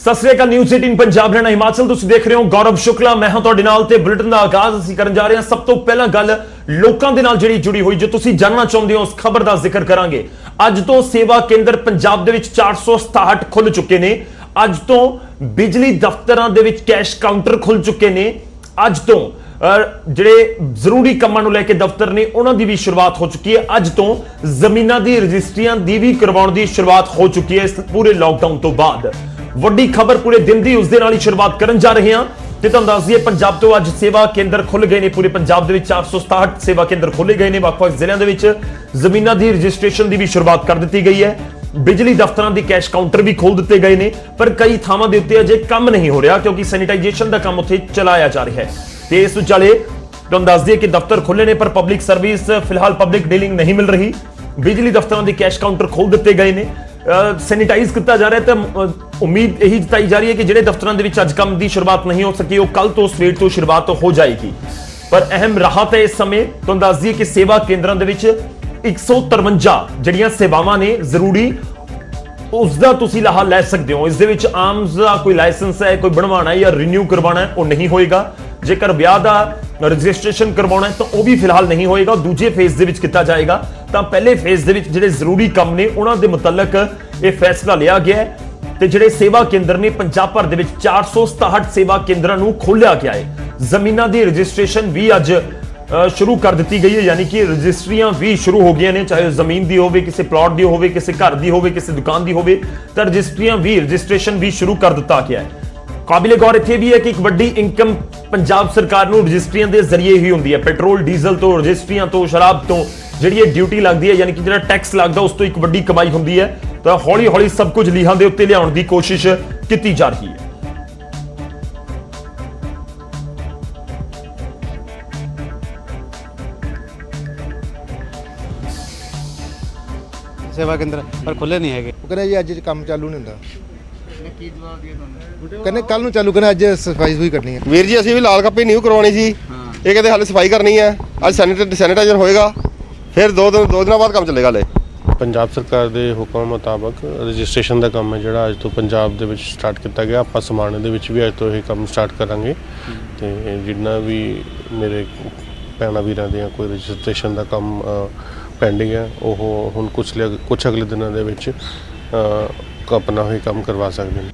सत श्री अकाल। न्यूज़ 18 पंजाब हरियाणा हिमाचल तुसीं देख रहे हो। गौरव शुक्ला मैं हां तुहाडे नाल ते बुलेटिन दा आगाज़ असीं करन जा रहे हां। सब तो पहला गल लोकां दे नाल जिहड़ी जुड़ी हुई जो तुसीं जानना चाहुंदे हो उस खबर दा जिक्र करांगे। अज तो सेवा केंद्र पंजाब दे विच 467 खुल चुके ने। अज तो बिजली दफ्तरां दे विच कैश काउंटर खुल चुके ने। अज तो ਜਿਹੜੇ ਜ਼ਰੂਰੀ ਕੰਮਾਂ ਨੂੰ ਲੈ ਕੇ ਦਫ਼ਤਰ ਨੇ ਉਹਨਾਂ ਦੀ ਵੀ ਸ਼ੁਰੂਆਤ ਹੋ ਚੁੱਕੀ ਹੈ। ਅੱਜ ਤੋਂ ਜ਼ਮੀਨਾਂ ਦੀ ਰਜਿਸਟਰੀਆਂ ਦੀ ਵੀ ਕਰਵਾਉਣ ਦੀ ਸ਼ੁਰੂਆਤ ਹੋ ਚੁੱਕੀ ਹੈ। ਇਸ ਪੂਰੇ ਲਾਕਡਾਊਨ ਤੋਂ ਬਾਅਦ ਵੱਡੀ ਖਬਰ ਪੂਰੇ ਦਿਨ ਦੀ ਉਸ ਦੇ ਨਾਲ ਹੀ ਸ਼ੁਰੂਆਤ ਕਰਨ ਜਾ ਰਹੇ ਹਾਂ ਤੇ ਤੁਹਾਨੂੰ ਦੱਸ ਦਈਏ ਪੰਜਾਬ ਤੋਂ ਅੱਜ ਸੇਵਾ ਕੇਂਦਰ ਖੁੱਲ ਗਏ ਨੇ। ਪੂਰੇ ਪੰਜਾਬ ਦੇ ਵਿੱਚ 467 ਸੇਵਾ ਕੇਂਦਰ ਖੋਲੇ ਗਏ ਨੇ। ਵੱਖ-ਵੱਖ ਜ਼ਿਲ੍ਹਿਆਂ ਦੇ ਵਿੱਚ ਜ਼ਮੀਨਾਂ ਦੀ ਰਜਿਸਟ੍ਰੇਸ਼ਨ ਦੀ ਵੀ ਸ਼ੁਰੂਆਤ ਕਰ ਦਿੱਤੀ ਗਈ ਹੈ। ਬਿਜਲੀ ਦਫ਼ਤਰਾਂ ਦੀ ਕੈਸ਼ ਕਾਊਂਟਰ ਵੀ ਖੋਲ ਦਿੱਤੇ ਗਏ ਨੇ ਪਰ ਕਈ ਥਾਵਾਂ ਦੇ ਉੱਤੇ ਅਜੇ ਕੰਮ ਨਹੀਂ ਹੋ ਰਿਹਾ ਕਿਉਂਕਿ ਸੈਨੀਟਾਈਜੇਸ਼ਨ ਦਾ ਕੰਮ ਉੱਥੇ ਚਲਾਇਆ ਜਾ ਰਿਹਾ ਹੈ। ਤੇ ਇਸ ਵਿਚਾਲੇ ਤੁਹਾਨੂੰ ਦੱਸ ਦਈਏ ਕਿ ਦਫ਼ਤਰ ਖੁੱਲੇ ਨੇ ਪਰ ਪਬਲਿਕ ਸਰਵਿਸ ਫਿਲਹਾਲ ਪਬਲਿਕ ਡੀਲਿੰਗ ਨਹੀਂ ਮਿਲ ਰਹੀ। ਬਿਜਲੀ ਦਫ਼ਤਰਾਂ ਦੀ ਕੈਸ਼ ਕਾਊਂਟਰ ਖੋਲ ਦਿੱਤੇ ਗਏ ਨੇ। ਸੈਨੀਟਾਈਜ਼ ਕੀਤਾ ਜਾ ਰਿਹਾ ਤਾਂ ਉਮੀਦ ਇਹੀ ਜਤਾਈ ਜਾ ਰਹੀ ਹੈ ਕਿ ਜਿਹੜੇ ਦਫ਼ਤਰਾਂ ਦੇ ਵਿੱਚ ਅੱਜ ਕੰਮ ਦੀ ਸ਼ੁਰੂਆਤ ਨਹੀਂ ਹੋ ਸਕੀ ਉਹ ਕੱਲ ਤੋਂ ਸਵੇਰ ਤੋਂ ਸ਼ੁਰੂਆਤ ਹੋ ਜਾਏਗੀ। ਪਰ ਅਹਿਮ ਰਾਹਤ ਹੈ ਇਸ ਸਮੇਂ ਤੁਹਾਨੂੰ ਦੱਸ ਦਈਏ ਕਿ ਸੇਵਾ ਕੇਂਦਰਾਂ ਦੇ ਵਿੱਚ 153 ਜਿਹੜੀਆਂ ਸੇਵਾਵਾਂ ਨੇ ਜ਼ਰੂਰੀ ਉਸ ਦਾ ਤੁਸੀਂ ਲਾਹਾ ਲੈ ਸਕਦੇ ਹੋ। ਇਸ ਦੇ ਵਿੱਚ ਆਰਮਸ ਦਾ ਕੋਈ ਲਾਇਸੈਂਸ ਹੈ, ਕੋਈ ਬਣਵਾਉਣਾ ਹੈ ਜਾਂ ਰੀਨਿਊ ਕਰਵਾਉਣਾ ਹੈ ਉਹ ਨਹੀਂ ਹੋਏਗਾ। ਜੇਕਰ ਵਿਆਹ ਦਾ ਰਜਿਸਟ੍ਰੇਸ਼ਨ ਕਰਵਾਉਣਾ ਹੈ ਤਾਂ ਉਹ ਵੀ ਫਿਲਹਾਲ ਨਹੀਂ ਹੋਏਗਾ, ਦੂਜੇ ਫੇਜ਼ ਦੇ ਵਿੱਚ ਕੀਤਾ ਜਾਏਗਾ। ਤਾਂ ਪਹਿਲੇ ਫੇਜ਼ ਦੇ ਵਿੱਚ ਜਿਹੜੇ ਜ਼ਰੂਰੀ ਕੰਮ ਨੇ ਉਹਨਾਂ ਦੇ ਮੁਤਲਕ ਇਹ ਫੈਸਲਾ ਲਿਆ ਗਿਆ ਹੈ ਤੇ ਜਿਹੜੇ ਸੇਵਾ ਕੇਂਦਰ ਨੇ ਪੰਜਾਬ ਭਰ ਦੇ ਵਿੱਚ 467 ਸੇਵਾ ਕੇਂਦਰਾਂ ਨੂੰ ਖੋਲ੍ਹਿਆ ਗਿਆ ਹੈ। ਜ਼ਮੀਨਾਂ ਦੀ ਰਜਿਸਟ੍ਰੇਸ਼ਨ ਵੀ ਅੱਜ शुरू कर दी गई है यानी कि रजिस्ट्रियां भी शुरू हो गई ने, चाहे जमीन की होवे, किसी प्लॉट की होवे, किसी घर की होवे, किसी दुकान की होवे, तो रजिस्ट्रेशन भी शुरू कर दिता गया है। काबिले गौर इत्थे भी है कि एक वड्डी इनकम पंजाब सरकार नूं रजिस्ट्रियां दे जरिए ही हुंदी है। पेट्रोल डीजल तो, रजिस्ट्रियां तो, शराब तो जिहड़ी ड्यूटी लगती है यानी कि जिहड़ा टैक्स लगता उस तो एक वड्डी कमाई हुंदी है। तो हौली हौली सब कुछ लीहां दे उत्ते लियाउण दी कोशिश कीती जा रही है। सेवा केंद्र पर खुले नहीं है। कहने जी अज काम चालू नहीं होंदा, कहने कल नूं चालू, कहने अज सफाई सुई करनी है। ਵੀਰ ਜੀ ਅਸੀਂ ਵੀ ਲਾਲ ਕੱਪੀ ਨਹੀਂ ਕਰਵਾਉਣੀ ਸੀ, ਇਹ ਕਹਿੰਦੇ ਹਾਲੇ ਸਫਾਈ ਕਰਨੀ ਹੈ। ਅੱਜ ਸੈਨੀਟਾਈਜ਼ਰ ਹੋਏਗਾ ਫਿਰ ਦੋ ਦਿਨਾਂ ਬਾਅਦ ਕੰਮ ਚੱਲੇਗਾ। ਲੈ ਪੰਜਾਬ ਸਰਕਾਰ ਦੇ ਹੁਕਮ ਮੁਤਾਬਕ ਰਜਿਸਟ੍ਰੇਸ਼ਨ ਦਾ ਕੰਮ ਹੈ ਜਿਹੜਾ ਅੱਜ ਤੋਂ ਪੰਜਾਬ ਦੇ ਵਿੱਚ ਸਟਾਰਟ ਕੀਤਾ ਗਿਆ। ਆਪਾਂ ਸਮਾਣੇ ਦੇ ਵਿੱਚ ਵੀ ਅੱਜ ਤੋਂ ਇਹ ਕੰਮ ਸਟਾਰਟ ਕਰਾਂਗੇ ਤੇ ਜਿੰਨਾ ਵੀ ਮੇਰੇ ਭੈਣਾਂ ਵੀਰਾਂ ਦੀਆਂ ਕੋਈ ਰਜਿਸਟ੍ਰੇਸ਼ਨ ਦਾ ਕੰਮ ਪੈਂਡਿੰਗ ਹੈ ਉਹ ਹੁਣ ਕੁਛ ਅਗਲੇ ਦਿਨਾਂ ਦੇ ਵਿੱਚ ਆਪਣਾ ਹੀ ਕੰਮ ਕਰਵਾ ਸਕਦੇ ਨੇ।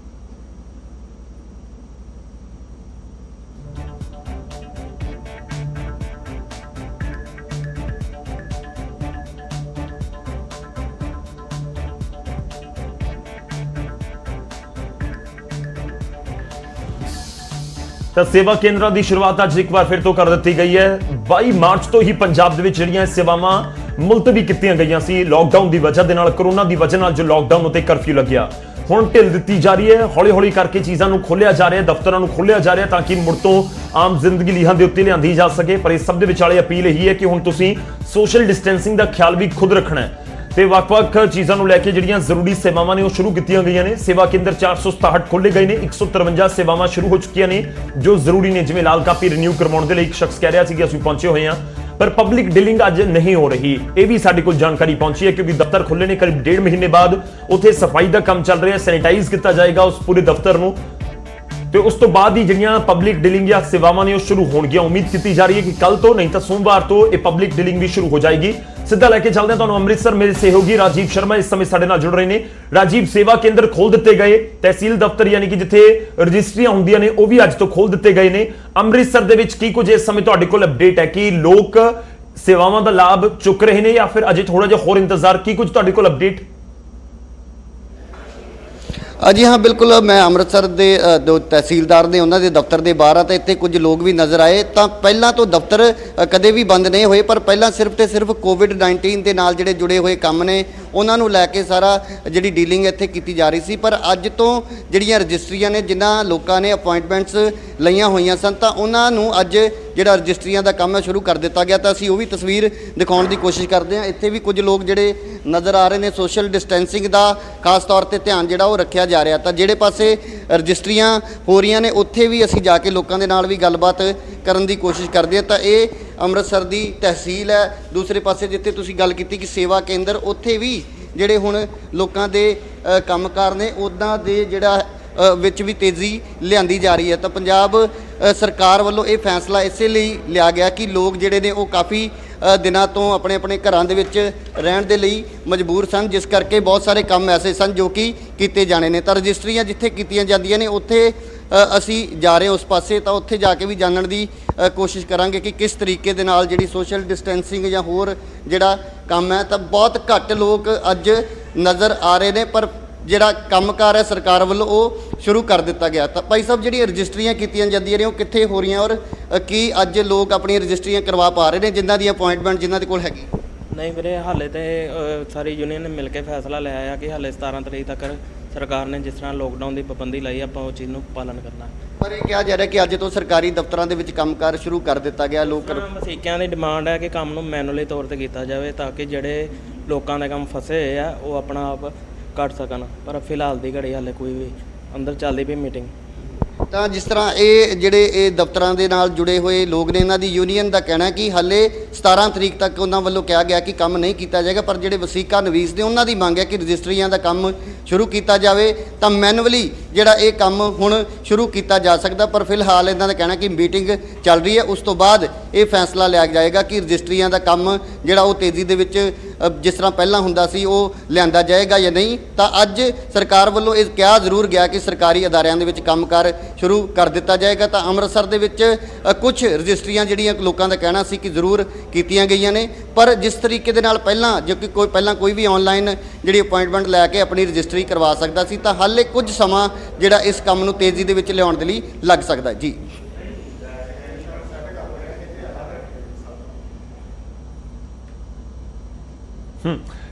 ਤਾਂ ਸੇਵਾ ਕੇਂਦਰਾਂ ਦੀ ਸ਼ੁਰੂਆਤ ਅੱਜ ਇੱਕ ਵਾਰ ਫਿਰ ਤੋਂ ਕਰ ਦਿੱਤੀ ਗਈ ਹੈ। 22 ਮਾਰਚ ਤੋਂ ਹੀ ਪੰਜਾਬ ਦੇ ਵਿੱਚ ਜਿਹੜੀਆਂ ਸੇਵਾਵਾਂ ਮੁਲਤਵੀ ਕੀਤੀਆਂ ਗਈਆਂ ਸੀ ਲਾਕਡਾਊਨ ਦੀ ਵਜ੍ਹਾ ਦੇ ਨਾਲ, ਕਰੋਨਾ ਦੀ ਵਜ੍ਹਾ ਨਾਲ ਜੋ ਲਾਕਡਾਊਨ ਉਤੇ ਕਰਫਿਊ ਲੱਗਿਆ, ਹੁਣ ਢਿੱਲ ਦਿੱਤੀ ਜਾ ਰਹੀ ਹੈ। ਹੌਲੀ ਹੌਲੀ ਕਰਕੇ ਚੀਜ਼ਾਂ ਨੂੰ ਖੋਲ੍ਹਿਆ ਜਾ ਰਿਹਾ, ਦਫ਼ਤਰਾਂ ਨੂੰ ਖੋਲ੍ਹਿਆ ਜਾ ਰਿਹਾ ਤਾਂ ਕਿ ਮੁੜ ਤੋਂ ਆਮ ਜ਼ਿੰਦਗੀ ਲੀਹਾਂ ਦੇ ਉੱਤੇ ਲਿਆਂਦੀ ਜਾ ਸਕੇ। ਪਰ ਇਸ ਸਭ ਦੇ ਵਿਚਾਲੇ ਅਪੀਲ ਇਹੀ ਹੈ ਕਿ ਹੁਣ ਤੁਸੀਂ ਸੋਸ਼ਲ ਡਿਸਟੈਂਸਿੰਗ ਦਾ ਖਿਆਲ ਵੀ ਖੁਦ ਰੱਖਣਾ ਹੈ ਤੇ ਵੱਖ-ਵੱਖ ਚੀਜ਼ਾਂ ਨੂੰ ਲੈ ਕੇ ਜਿਹੜੀਆਂ ਜ਼ਰੂਰੀ ਸੇਵਾਵਾਂ ਨੇ ਉਹ ਸ਼ੁਰੂ ਕੀਤੀਆਂ ਗਈਆਂ ਨੇ। ਸੇਵਾ ਕੇਂਦਰ 467 ਖੋਲ੍ਹੇ ਗਏ ਨੇ, 153 ਸੇਵਾਵਾਂ ਸ਼ੁਰੂ ਹੋ ਚੁੱਕੀਆਂ ਨੇ ਜੋ ਜ਼ਰੂਰੀ ਨੇ। ਜਿਵੇਂ ਲਾਲ ਕਾਪੀ ਰੀਨਿਊ ਕਰਵਾਉਣ ਦੇ ਲਈ ਇੱਕ ਸ਼ਖਸ ਕਹਿ ਰਿਹਾ ਸੀ ਕਿ ਅਸੀਂ ਪਹੁੰਚੇ ਹੋਏ ਹਾਂ ਪਰ ਪਬਲਿਕ ਡੀਲਿੰਗ ਅੱਜ ਨਹੀਂ ਹੋ ਰਹੀ। ਇਹ ਵੀ ਸਾਡੇ ਕੋਲ ਜਾਣਕਾਰੀ ਪਹੁੰਚੀ ਹੈ ਕਿਉਂਕਿ ਦਫ਼ਤਰ ਖੁੱਲੇ ਨੇ ਕਰੀਬ 1.5 ਮਹੀਨੇ ਬਾਅਦ ਉੱਥੇ ਸਫਾਈ ਦਾ ਕੰਮ ਚੱਲ ਰਿਹਾ, ਸੈਨੀਟਾਈਜ਼ ਕੀਤਾ ਜਾਏਗਾ ਉਸ ਪੂਰੇ ਦਫ਼ਤਰ ਨੂੰ ਤੇ ਉਸ ਤੋਂ ਬਾਅਦ ਹੀ ਜਿਹੜੀਆਂ ਪਬਲਿਕ ਡੀਲਿੰਗ ਜਾਂ ਸੇਵਾਵਾਂ ਨੇ ਉਹ ਸ਼ੁਰੂ ਹੋਣਗੀਆਂ। ਉਮੀਦ ਕੀਤੀ ਜਾ ਰਹੀ ਹੈ ਕਿ ਕੱਲ ਤੋਂ ਨਹੀਂ ਤਾਂ ਸੋਮਵਾਰ ਤੋਂ ਇਹ ਪਬਲਿਕ ਡੀਲਿੰਗ ਵੀ ਸ਼ੁਰੂ ਹੋ ਜਾਏਗੀ। ਸਿੱਧਾ ਲੈ ਕੇ ਚੱਲਦੇ ਹਾਂ ਤੁਹਾਨੂੰ ਅੰਮ੍ਰਿਤਸਰ। ਮੇਰੇ ਸਹਿਯੋਗੀ ਰਾਜੀਵ ਸ਼ਰਮਾ ਇਸ ਸਮੇਂ ਸਾਡੇ ਨਾਲ ਜੁੜ ਰਹੇ ਨੇ। ਰਾਜੀਵ, ਸੇਵਾ ਕੇਂਦਰ ਖੋਲ ਦਿੱਤੇ ਗਏ, ਤਹਿਸੀਲ ਦਫ਼ਤਰ ਯਾਨੀ ਕਿ ਜਿੱਥੇ ਰਜਿਸਟਰੀਆਂ ਹੁੰਦੀਆਂ ਨੇ ਉਹ ਵੀ ਅੱਜ ਤੋਂ ਖੋਲ ਦਿੱਤੇ ਗਏ ਨੇ। ਅੰਮ੍ਰਿਤਸਰ ਦੇ ਵਿੱਚ ਕੀ ਕੁਝ ਇਸ ਸਮੇਂ ਤੁਹਾਡੇ ਕੋਲ ਅਪਡੇਟ ਹੈ ਕਿ ਲੋਕ ਸੇਵਾਵਾਂ ਦਾ ਲਾਭ ਚੁੱਕ ਰਹੇ ਨੇ ਜਾਂ ਫਿਰ ਅਜੇ ਥੋੜਾ ਜਿਹਾ ਹੋਰ ਇੰਤਜ਼ਾਰ? ਕੀ ਕੁਝ ਤੁਹਾਡੇ ਕੋਲ ਅਪਡੇਟ? जी हाँ बिल्कुल, मैं अमृतसर के जो तहसीलदार ने उन्होंने दफ्तर के बाहर तो इतने कुछ लोग भी नज़र आए। तो पहला तो दफ्तर कदे भी बंद नहीं होए पर पहला सिर्फ तो सिर्फ कोविड-19 के नाल जिहड़े जुड़े हुए काम ने उन्होंने लैके सारा जी डीलिंग इत्थे की जा रही सी। पर अज तो जिहड़ियां रजिस्ट्रियां ने जिन्हां लोगों ने अपॉइंटमेंट्स लईआं होईआं सन तो उन्होंने अज जिहड़ा रजिस्ट्रियां का काम है शुरू कर दिता गया। तो असीं वो भी तस्वीर दिखाउण की कोशिश करते हैं। इत्थे भी कुछ लोग जिहड़े नज़र आ रहे हैं, सोशल डिस्टेंसिंग का खास तौर पर ध्यान जिहड़ा वो रखिया जा रहा। तो जिहड़े पासे रजिस्ट्रियां हो रही ने उत्थे भी असीं जाके लोगों के नाल भी गलबात करन दी कोशिश करते हैं। तो ये अमृतसर की तहसील है। दूसरे पासे जिथे तुसीं गल कीती कि सेवा केंद्र, उत्थे भी जिहड़े हुण लोकां दे कामकार ने उदां दे जिहड़ा ਵਿੱਚ ਵੀ ਤੇਜ਼ੀ ਲਿਆਂਦੀ ਜਾ ਰਹੀ ਹੈ। ਤਾਂ ਪੰਜਾਬ ਸਰਕਾਰ ਵੱਲੋਂ ਇਹ ਫੈਸਲਾ ਇਸੇ ਲਈ ਲਿਆ ਗਿਆ ਕਿ ਲੋਕ ਜਿਹੜੇ ਨੇ ਉਹ ਕਾਫੀ ਦਿਨਾਂ ਤੋਂ ਆਪਣੇ ਆਪਣੇ ਘਰਾਂ ਦੇ ਵਿੱਚ ਰਹਿਣ ਦੇ ਲਈ ਮਜਬੂਰ ਸਨ, ਜਿਸ ਕਰਕੇ ਬਹੁਤ ਸਾਰੇ ਕੰਮ ਐਸੇ ਸਨ ਜੋ ਕਿ ਕੀਤੇ ਜਾਣੇ ਨੇ। ਤਾਂ ਰਜਿਸਟਰੀਆਂ ਜਿੱਥੇ ਕੀਤੀਆਂ ਜਾਂਦੀਆਂ ਨੇ ਉੱਥੇ ਅਸੀਂ ਜਾ ਰਹੇ ਹਾਂ ਉਸ ਪਾਸੇ, ਤਾਂ ਉੱਥੇ ਜਾ ਕੇ ਵੀ ਜਾਣਨ ਦੀ ਕੋਸ਼ਿਸ਼ ਕਰਾਂਗੇ ਕਿ ਕਿਸ ਤਰੀਕੇ ਦੇ ਨਾਲ ਜਿਹੜੀ ਸੋਸ਼ਲ ਡਿਸਟੈਂਸਿੰਗ ਜਾਂ ਹੋਰ ਜਿਹੜਾ ਕੰਮ ਹੈ। ਤਾਂ ਬਹੁਤ ਘੱਟ ਲੋਕ ਅੱਜ ਨਜ਼ਰ ਆ ਰਹੇ ਨੇ, ਪਰ ਜਿਹੜਾ ਕੰਮਕਾਰ ਹੈ ਸਰਕਾਰ ਵੱਲੋਂ ਉਹ ਸ਼ੁਰੂ ਕਰ ਦਿੱਤਾ ਗਿਆ। ਤਾਂ ਭਾਈ ਸਾਹਿਬ, ਜਿਹੜੀਆਂ ਰਜਿਸਟਰੀਆਂ ਕੀਤੀਆਂ ਜਾਂਦੀਆਂ ਨੇ ਉਹ ਕਿੱਥੇ ਹੋ ਰਹੀਆਂ ਔਰ ਕੀ ਅੱਜ ਲੋਕ ਆਪਣੀਆਂ ਰਜਿਸਟਰੀਆਂ ਕਰਵਾ ਪਾ ਰਹੇ ਨੇ ਜਿਨ੍ਹਾਂ ਦੀ ਅਪਾਇੰਟਮੈਂਟ ਜਿਨ੍ਹਾਂ ਦੇ ਕੋਲ ਹੈਗੀ? ਨਹੀਂ ਵੀਰੇ, ਹਾਲੇ ਤੇ ਸਾਰੀ ਯੂਨੀਅਨ ਨੇ ਮਿਲ ਕੇ ਫੈਸਲਾ ਲਿਆ ਆ ਕਿ ਹਾਲੇ 17 ਤਰੀਕ ਤੱਕ ਸਰਕਾਰ ਨੇ ਜਿਸ ਤਰ੍ਹਾਂ ਲੋਕਡਾਊਨ ਦੀ ਪਾਬੰਦੀ ਲਾਈ ਆਪਾਂ ਉਹ ਚੀਜ਼ ਨੂੰ ਪਾਲਣ ਕਰਨਾ। ਪਰ ਇਹ ਕਿਹਾ ਜਾ ਰਿਹਾ ਕਿ ਅੱਜ ਤੋਂ ਸਰਕਾਰੀ ਦਫ਼ਤਰਾਂ ਦੇ ਵਿੱਚ ਕੰਮਕਾਰ ਸ਼ੁਰੂ ਕਰ ਦਿੱਤਾ ਗਿਆ। ਲੋਕ ਵਸੀਕਿਆਂ ਦੀ ਡਿਮਾਂਡ ਹੈ ਕਿ ਕੰਮ ਨੂੰ ਮੈਨੂਅਲੀ ਤੌਰ ਤੇ ਕੀਤਾ ਜਾਵੇ ਤਾਂ ਕਿ ਜਿਹੜੇ ਲੋਕਾਂ ਦੇ ਕੰਮ ਫਸੇ ਹੋਏ ਆ ਉਹ ਆਪਣਾ ਆਪ ਕੱਢ ਸਕਣ, ਪਰ ਫਿਲਹਾਲ ਦੀ ਘੜੀ ਹਾਲੇ ਕੋਈ ਵੀ ਅੰਦਰ ਚੱਲਦੀ ਪਈ ਮੀਟਿੰਗ। ਤਾਂ ਜਿਸ ਤਰ੍ਹਾਂ ਇਹ ਜਿਹੜੇ ਇਹ ਦਫ਼ਤਰਾਂ ਦੇ ਨਾਲ ਜੁੜੇ ਹੋਏ ਲੋਕ ਨੇ, ਇਹਨਾਂ ਦੀ ਯੂਨੀਅਨ ਦਾ ਕਹਿਣਾ ਕਿ ਹਾਲੇ 17 ਤਰੀਕ ਤੱਕ ਉਹਨਾਂ ਵੱਲੋਂ ਕਿਹਾ ਗਿਆ ਕਿ ਕੰਮ ਨਹੀਂ ਕੀਤਾ ਜਾਏਗਾ, ਪਰ ਜਿਹੜੇ ਵਸੀਕਾ ਨਵੀਸ ਨੇ ਉਹਨਾਂ ਦੀ ਮੰਗ ਹੈ ਕਿ ਰਜਿਸਟਰੀਆਂ ਦਾ ਕੰਮ ਸ਼ੁਰੂ ਕੀਤਾ ਜਾਵੇ ਤਾਂ ਮੈਨੂਅਲੀ ਜਿਹੜਾ ਇਹ ਕੰਮ ਹੁਣ ਸ਼ੁਰੂ ਕੀਤਾ ਜਾ ਸਕਦਾ। ਪਰ ਫਿਲਹਾਲ ਇਹਨਾਂ ਦਾ ਕਹਿਣਾ ਕਿ ਮੀਟਿੰਗ ਚੱਲ ਰਹੀ ਹੈ, ਉਸ ਤੋਂ ਬਾਅਦ ਇਹ ਫੈਸਲਾ ਲਿਆ ਜਾਏਗਾ ਕਿ ਰਜਿਸਟਰੀਆਂ ਦਾ ਕੰਮ ਜਿਹੜਾ ਉਹ ਤੇਜ਼ੀ ਦੇ ਵਿੱਚ ਜਿਸ ਤਰ੍ਹਾਂ ਪਹਿਲਾਂ ਹੁੰਦਾ ਸੀ ਉਹ ਲਿਆਂਦਾ ਜਾਏਗਾ ਜਾਂ ਨਹੀਂ। ਤਾਂ ਅੱਜ ਸਰਕਾਰ ਵੱਲੋਂ ਇਹ ਕਿਹਾ ਜ਼ਰੂਰ ਗਿਆ ਕਿ ਸਰਕਾਰੀ ਅਦਾਰਿਆਂ ਦੇ ਵਿੱਚ ਕੰਮਕਾਰ ਸ਼ੁਰੂ ਕਰ ਦਿੱਤਾ ਜਾਏਗਾ। ਤਾਂ ਅੰਮ੍ਰਿਤਸਰ ਦੇ ਵਿੱਚ ਕੁਝ ਰਜਿਸਟਰੀਆਂ ਜਿਹੜੀਆਂ ਲੋਕਾਂ ਦਾ ਕਹਿਣਾ ਸੀ ਕਿ ਜ਼ਰੂਰ ਕੀਤੀਆਂ ਗਈਆਂ ਨੇ, ਪਰ ਜਿਸ ਤਰੀਕੇ ਦੇ ਨਾਲ ਪਹਿਲਾਂ ਜੋ ਕਿ ਕੋਈ ਵੀ ਆਨਲਾਈਨ ਜਿਹੜੀ ਅਪਾਇੰਟਮੈਂਟ ਲੈ ਕੇ ਆਪਣੀ ਰਜਿਸਟਰੀ ਕਰਵਾ ਸਕਦਾ ਸੀ, ਤਾਂ ਹਾਲੇ ਕੁਝ ਸਮਾਂ ਜਿਹੜਾ ਇਸ ਕੰਮ ਨੂੰ ਤੇਜ਼ੀ ਦੇ ਵਿੱਚ ਲਿਆਉਣ ਦੇ ਲਈ ਲੱਗ ਸਕਦਾ ਹੈ। ਜੀ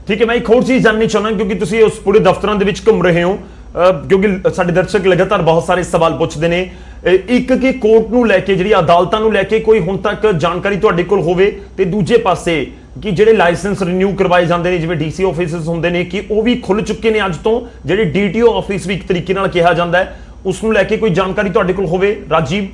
ਠੀਕ ਹੈ, ਮੈਂ ਇੱਕ ਹੋਰ ਚੀਜ਼ ਜਾਣਨੀ ਚਾਹੁੰਦਾ ਕਿਉਂਕਿ ਤੁਸੀਂ ਉਸ ਪੂਰੇ ਦਫ਼ਤਰਾਂ ਦੇ ਵਿੱਚ ਘੁੰਮ ਰਹੇ ਹੋ, ਕਿਉਂਕਿ ਸਾਡੇ ਦਰਸ਼ਕ ਲਗਾਤਾਰ ਬਹੁਤ ਸਾਰੇ ਸਵਾਲ ਪੁੱਛਦੇ ਨੇ। ਇੱਕ ਕਿ ਕੋਰਟ ਨੂੰ ਲੈ ਕੇ, ਜਿਹੜੀ ਅਦਾਲਤਾਂ ਨੂੰ ਲੈ ਕੇ ਕੋਈ ਹੁਣ ਤੱਕ ਜਾਣਕਾਰੀ ਤੁਹਾਡੇ ਕੋਲ ਹੋਵੇ, ਤੇ ਦੂਜੇ ਪਾਸੇ ਕਿ ਜਿਹੜੇ ਲਾਇਸੈਂਸ ਰਿਨਿਊ ਕਰਵਾਏ ਜਾਂਦੇ ਨੇ ਜਿਵੇਂ ਡੀਸੀ ਆਫਿਸਿਸ ਹੁੰਦੇ ਨੇ ਕਿ ਉਹ ਵੀ ਖੁੱਲ ਚੁੱਕੇ ਨੇ ਅੱਜ ਤੋਂ, ਜਿਹੜੇ ਡੀਟੀਓ ਆਫਿਸ ਵੀ ਇੱਕ ਤਰੀਕੇ ਨਾਲ ਕਿਹਾ ਜਾਂਦਾ ਹੈ, ਉਸ ਨੂੰ ਲੈ ਕੇ ਕੋਈ ਜਾਣਕਾਰੀ ਤੁਹਾਡੇ ਕੋਲ ਹੋਵੇ? ਰਾਜੀਵ,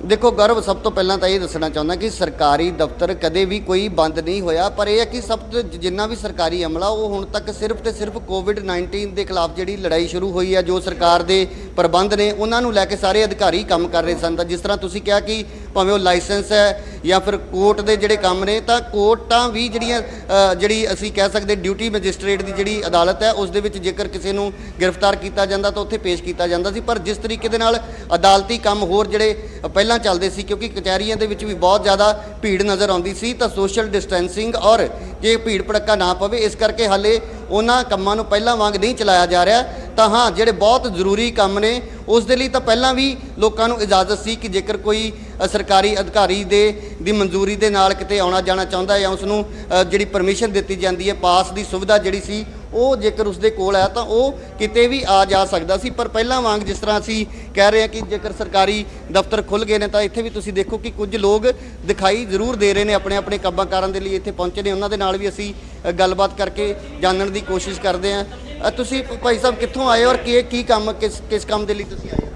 ਦੇਖੋ ਗੌਰਵ, ਸਭ ਤੋਂ ਪਹਿਲਾਂ ਤਾਂ ਇਹ ਦੱਸਣਾ ਚਾਹੁੰਦਾ ਕਿ ਸਰਕਾਰੀ ਦਫ਼ਤਰ ਕਦੇ ਵੀ ਕੋਈ ਬੰਦ ਨਹੀਂ ਹੋਇਆ, ਪਰ ਇਹ ਹੈ ਕਿ ਸਭ ਤੋਂ ਜਿੰਨਾ ਵੀ ਸਰਕਾਰੀ ਅਮਲਾ ਉਹ ਹੁਣ ਤੱਕ ਸਿਰਫ ਤੇ ਸਿਰਫ ਕੋਵਿਡ-19 ਦੇ ਖਿਲਾਫ ਜਿਹੜੀ ਲੜਾਈ ਸ਼ੁਰੂ ਹੋਈ ਹੈ, ਜੋ ਸਰਕਾਰ ਦੇ ਪ੍ਰਬੰਧ ਨੇ ਉਹਨਾਂ ਨੂੰ ਲੈ ਕੇ ਸਾਰੇ ਅਧਿਕਾਰੀ ਕੰਮ ਕਰ ਰਹੇ ਸਨ। ਤਾਂ ਜਿਸ ਤਰ੍ਹਾਂ ਤੁਸੀਂ ਕਿਹਾ ਕਿ ਭਾਵੇਂ ਉਹ ਲਾਇਸੈਂਸ ਹੈ ਜਾਂ ਫਿਰ ਕੋਰਟ ਦੇ ਜਿਹੜੇ ਕੰਮ ਨੇ, ਤਾਂ ਕੋਰਟਾਂ ਵੀ ਜਿਹੜੀ ਅਸੀਂ ਕਹਿ ਸਕਦੇ ਡਿਊਟੀ ਮੈਜਿਸਟ੍ਰੇਟ ਦੀ ਜਿਹੜੀ ਅਦਾਲਤ ਹੈ ਉਸ ਦੇ ਵਿੱਚ ਜੇਕਰ ਕਿਸੇ ਨੂੰ ਗ੍ਰਿਫਤਾਰ ਕੀਤਾ ਜਾਂਦਾ ਤਾਂ ਉੱਥੇ ਪੇਸ਼ ਕੀਤਾ ਜਾਂਦਾ ਸੀ। ਪਰ ਜਿਸ ਤਰੀਕੇ ਦੇ ਨਾਲ ਅਦਾਲਤੀ ਕੰਮ ਹੋਰ ਜਿਹੜੇ ਪਹਿਲਾਂ ਚੱਲਦੇ ਸੀ, ਕਿਉਂਕਿ ਕਚਹਿਰੀਆਂ ਦੇ ਵਿੱਚ ਵੀ ਬਹੁਤ ਜ਼ਿਆਦਾ ਭੀੜ ਨਜ਼ਰ ਆਉਂਦੀ ਸੀ, ਤਾਂ ਸੋਸ਼ਲ ਡਿਸਟੈਂਸਿੰਗ ਔਰ ਜੇ ਭੀੜ ਭੜੱਕਾ ਨਾ ਪਵੇ ਇਸ ਕਰਕੇ ਹਾਲੇ ਉਹਨਾਂ ਕੰਮਾਂ ਨੂੰ ਪਹਿਲਾਂ ਵਾਂਗ ਨਹੀਂ ਚਲਾਇਆ ਜਾ ਰਿਹਾ। ਤਾਂ ਹਾਂ, ਜਿਹੜੇ ਬਹੁਤ ਜ਼ਰੂਰੀ ਕੰਮ ਨੇ ਉਸ ਦੇ ਲਈ ਤਾਂ ਪਹਿਲਾਂ ਵੀ ਲੋਕਾਂ ਨੂੰ ਇਜਾਜ਼ਤ ਸੀ ਕਿ ਜੇਕਰ ਕੋਈ ਸਰਕਾਰੀ ਅਧਿਕਾਰੀ ਦੀ ਮਨਜ਼ੂਰੀ ਦੇ ਨਾਲ ਕਿਤੇ ਆਉਣਾ ਜਾਣਾ ਚਾਹੁੰਦਾ ਜਾਂ ਉਸ ਨੂੰ ਜਿਹੜੀ ਪਰਮਿਸ਼ਨ ਦਿੱਤੀ ਜਾਂਦੀ ਹੈ, ਪਾਸ ਦੀ ਸੁਵਿਧਾ ਜਿਹੜੀ ਸੀ ਉਹ ਜੇਕਰ ਉਸਦੇ ਕੋਲ ਹੈ ਤਾਂ ਉਹ ਕਿਤੇ ਵੀ ਆ ਜਾ ਸਕਦਾ ਸੀ। ਪਰ ਪਹਿਲਾਂ ਵਾਂਗ ਜਿਸ ਤਰ੍ਹਾਂ ਅਸੀਂ ਕਹਿ ਰਹੇ ਹਾਂ ਕਿ ਜੇਕਰ ਸਰਕਾਰੀ ਦਫ਼ਤਰ ਖੁੱਲ੍ਹ ਗਏ ਨੇ, ਤਾਂ ਇੱਥੇ ਵੀ ਤੁਸੀਂ ਦੇਖੋ ਕਿ ਕੁਝ ਲੋਕ ਦਿਖਾਈ ਜ਼ਰੂਰ ਦੇ ਰਹੇ ਨੇ, ਆਪਣੇ ਆਪਣੇ ਕੰਮਾਂ ਕਾਰਾਂ ਦੇ ਲਈ ਇੱਥੇ ਪਹੁੰਚੇ ਨੇ। ਉਹਨਾਂ ਦੇ ਨਾਲ ਵੀ ਅਸੀਂ ਗੱਲਬਾਤ ਕਰਕੇ ਜਾਣਨ ਦੀ ਕੋਸ਼ਿਸ਼ ਕਰਦੇ ਹਾਂ। ਤੁਸੀਂ ਭਾਈ ਸਾਹਿਬ ਕਿੱਥੋਂ ਆਏ ਔਰ ਕੀ ਕੰਮ ਕਿਸ ਕੰਮ ਦੇ ਲਈ ਤੁਸੀਂ ਆਏ?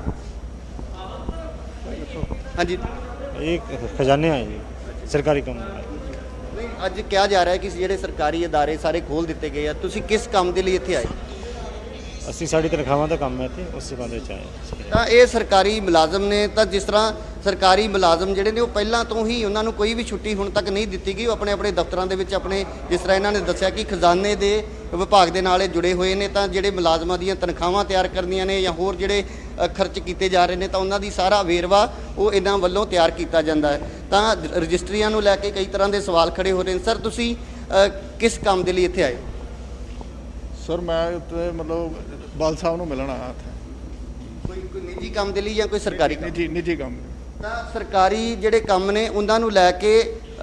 ਹਾਂਜੀ, ਇਹ ਖਜ਼ਾਨੇ ਆਏ ਜੀ, ਸਰਕਾਰੀ ਕੰਮ। ਅੱਜ ਕਿਹਾ ਜਾ ਰਿਹਾ ਹੈ ਕਿ ਜਿਹੜੇ ਸਰਕਾਰੀ ਅਦਾਰੇ ਸਾਰੇ ਖੋਲ੍ਹ ਦਿੱਤੇ ਗਏ ਆ, ਤੁਸੀਂ ਕਿਸ ਕੰਮ ਦੇ ਲਈ ਇੱਥੇ ਆਏ? ਅਸੀਂ ਸਾਡੀ ਤਨਖਾਹਾਂ ਦਾ ਕੰਮ ਹੈ ਤੇ ਉਸ ਸੰਬੰਧ ਵਿੱਚ ਆਏ। ਤਾਂ ਇਹ ਸਰਕਾਰੀ ਮੁਲਾਜ਼ਮ ਨੇ, ਤਾਂ ਜਿਸ ਤਰ੍ਹਾਂ ਸਰਕਾਰੀ ਮੁਲਾਜ਼ਮ ਜਿਹੜੇ ਨੇ ਉਹ ਪਹਿਲਾਂ ਤੋਂ ਹੀ ਉਹਨਾਂ ਨੂੰ ਕੋਈ ਵੀ ਛੁੱਟੀ ਹੁਣ ਤੱਕ ਨਹੀਂ ਦਿੱਤੀ ਗਈ, ਉਹ ਆਪਣੇ ਆਪਣੇ ਦਫ਼ਤਰਾਂ ਦੇ ਵਿੱਚ ਆਪਣੇ ਜਿਸ ਤਰ੍ਹਾਂ ਇਹਨਾਂ ਨੇ ਦੱਸਿਆ ਕਿ ਖਜ਼ਾਨੇ ਦੇ ਵਿਭਾਗ ਦੇ ਨਾਲ ਇਹ ਜੁੜੇ ਹੋਏ ਨੇ, ਤਾਂ ਜਿਹੜੇ ਮੁਲਾਜ਼ਮਾਂ ਦੀਆਂ ਤਨਖਾਹਾਂ ਤਿਆਰ ਕਰਨੀਆਂ ਨੇ ਜਾਂ ਹੋਰ ਜਿਹੜੇ ਖਰਚ ਕੀਤੇ ਜਾ ਰਹੇ ਨੇ ਤਾਂ ਉਹਨਾਂ ਦੀ ਸਾਰਾ ਵੇਰਵਾ ਉਹ ਇਹਨਾਂ ਵੱਲੋਂ ਤਿਆਰ ਕੀਤਾ ਜਾਂਦਾ ਹੈ। ਤਾਂ ਰਜਿਸਟਰੀਆਂ ਨੂੰ ਲੈ ਕੇ ਕਈ ਤਰ੍ਹਾਂ ਦੇ ਸਵਾਲ ਖੜੇ ਹੋ ਰਹੇ ਨੇ। ਸਰ, ਤੁਸੀਂ ਕਿਸ ਕੰਮ ਦੇ ਲਈ ਇੱਥੇ ਆਏ? ਸਰ, ਮੈਂ ਉੱਤੇ ਮਤਲਬ ਬਾਲ ਸਾਹਿਬ ਨੂੰ ਮਿਲਣ ਆਇਆ ਇੱਥੇ। ਕੋਈ ਨਿੱਜੀ ਕੰਮ ਦੇ ਲਈ ਜਾਂ ਕੋਈ ਸਰਕਾਰੀ ਕੰਮ? ਨਿੱਜੀ ਕੰਮ। ਤਾਂ ਸਰਕਾਰੀ ਜਿਹੜੇ ਕੰਮ ਨੇ ਉਹਨਾਂ ਨੂੰ ਲੈ ਕੇ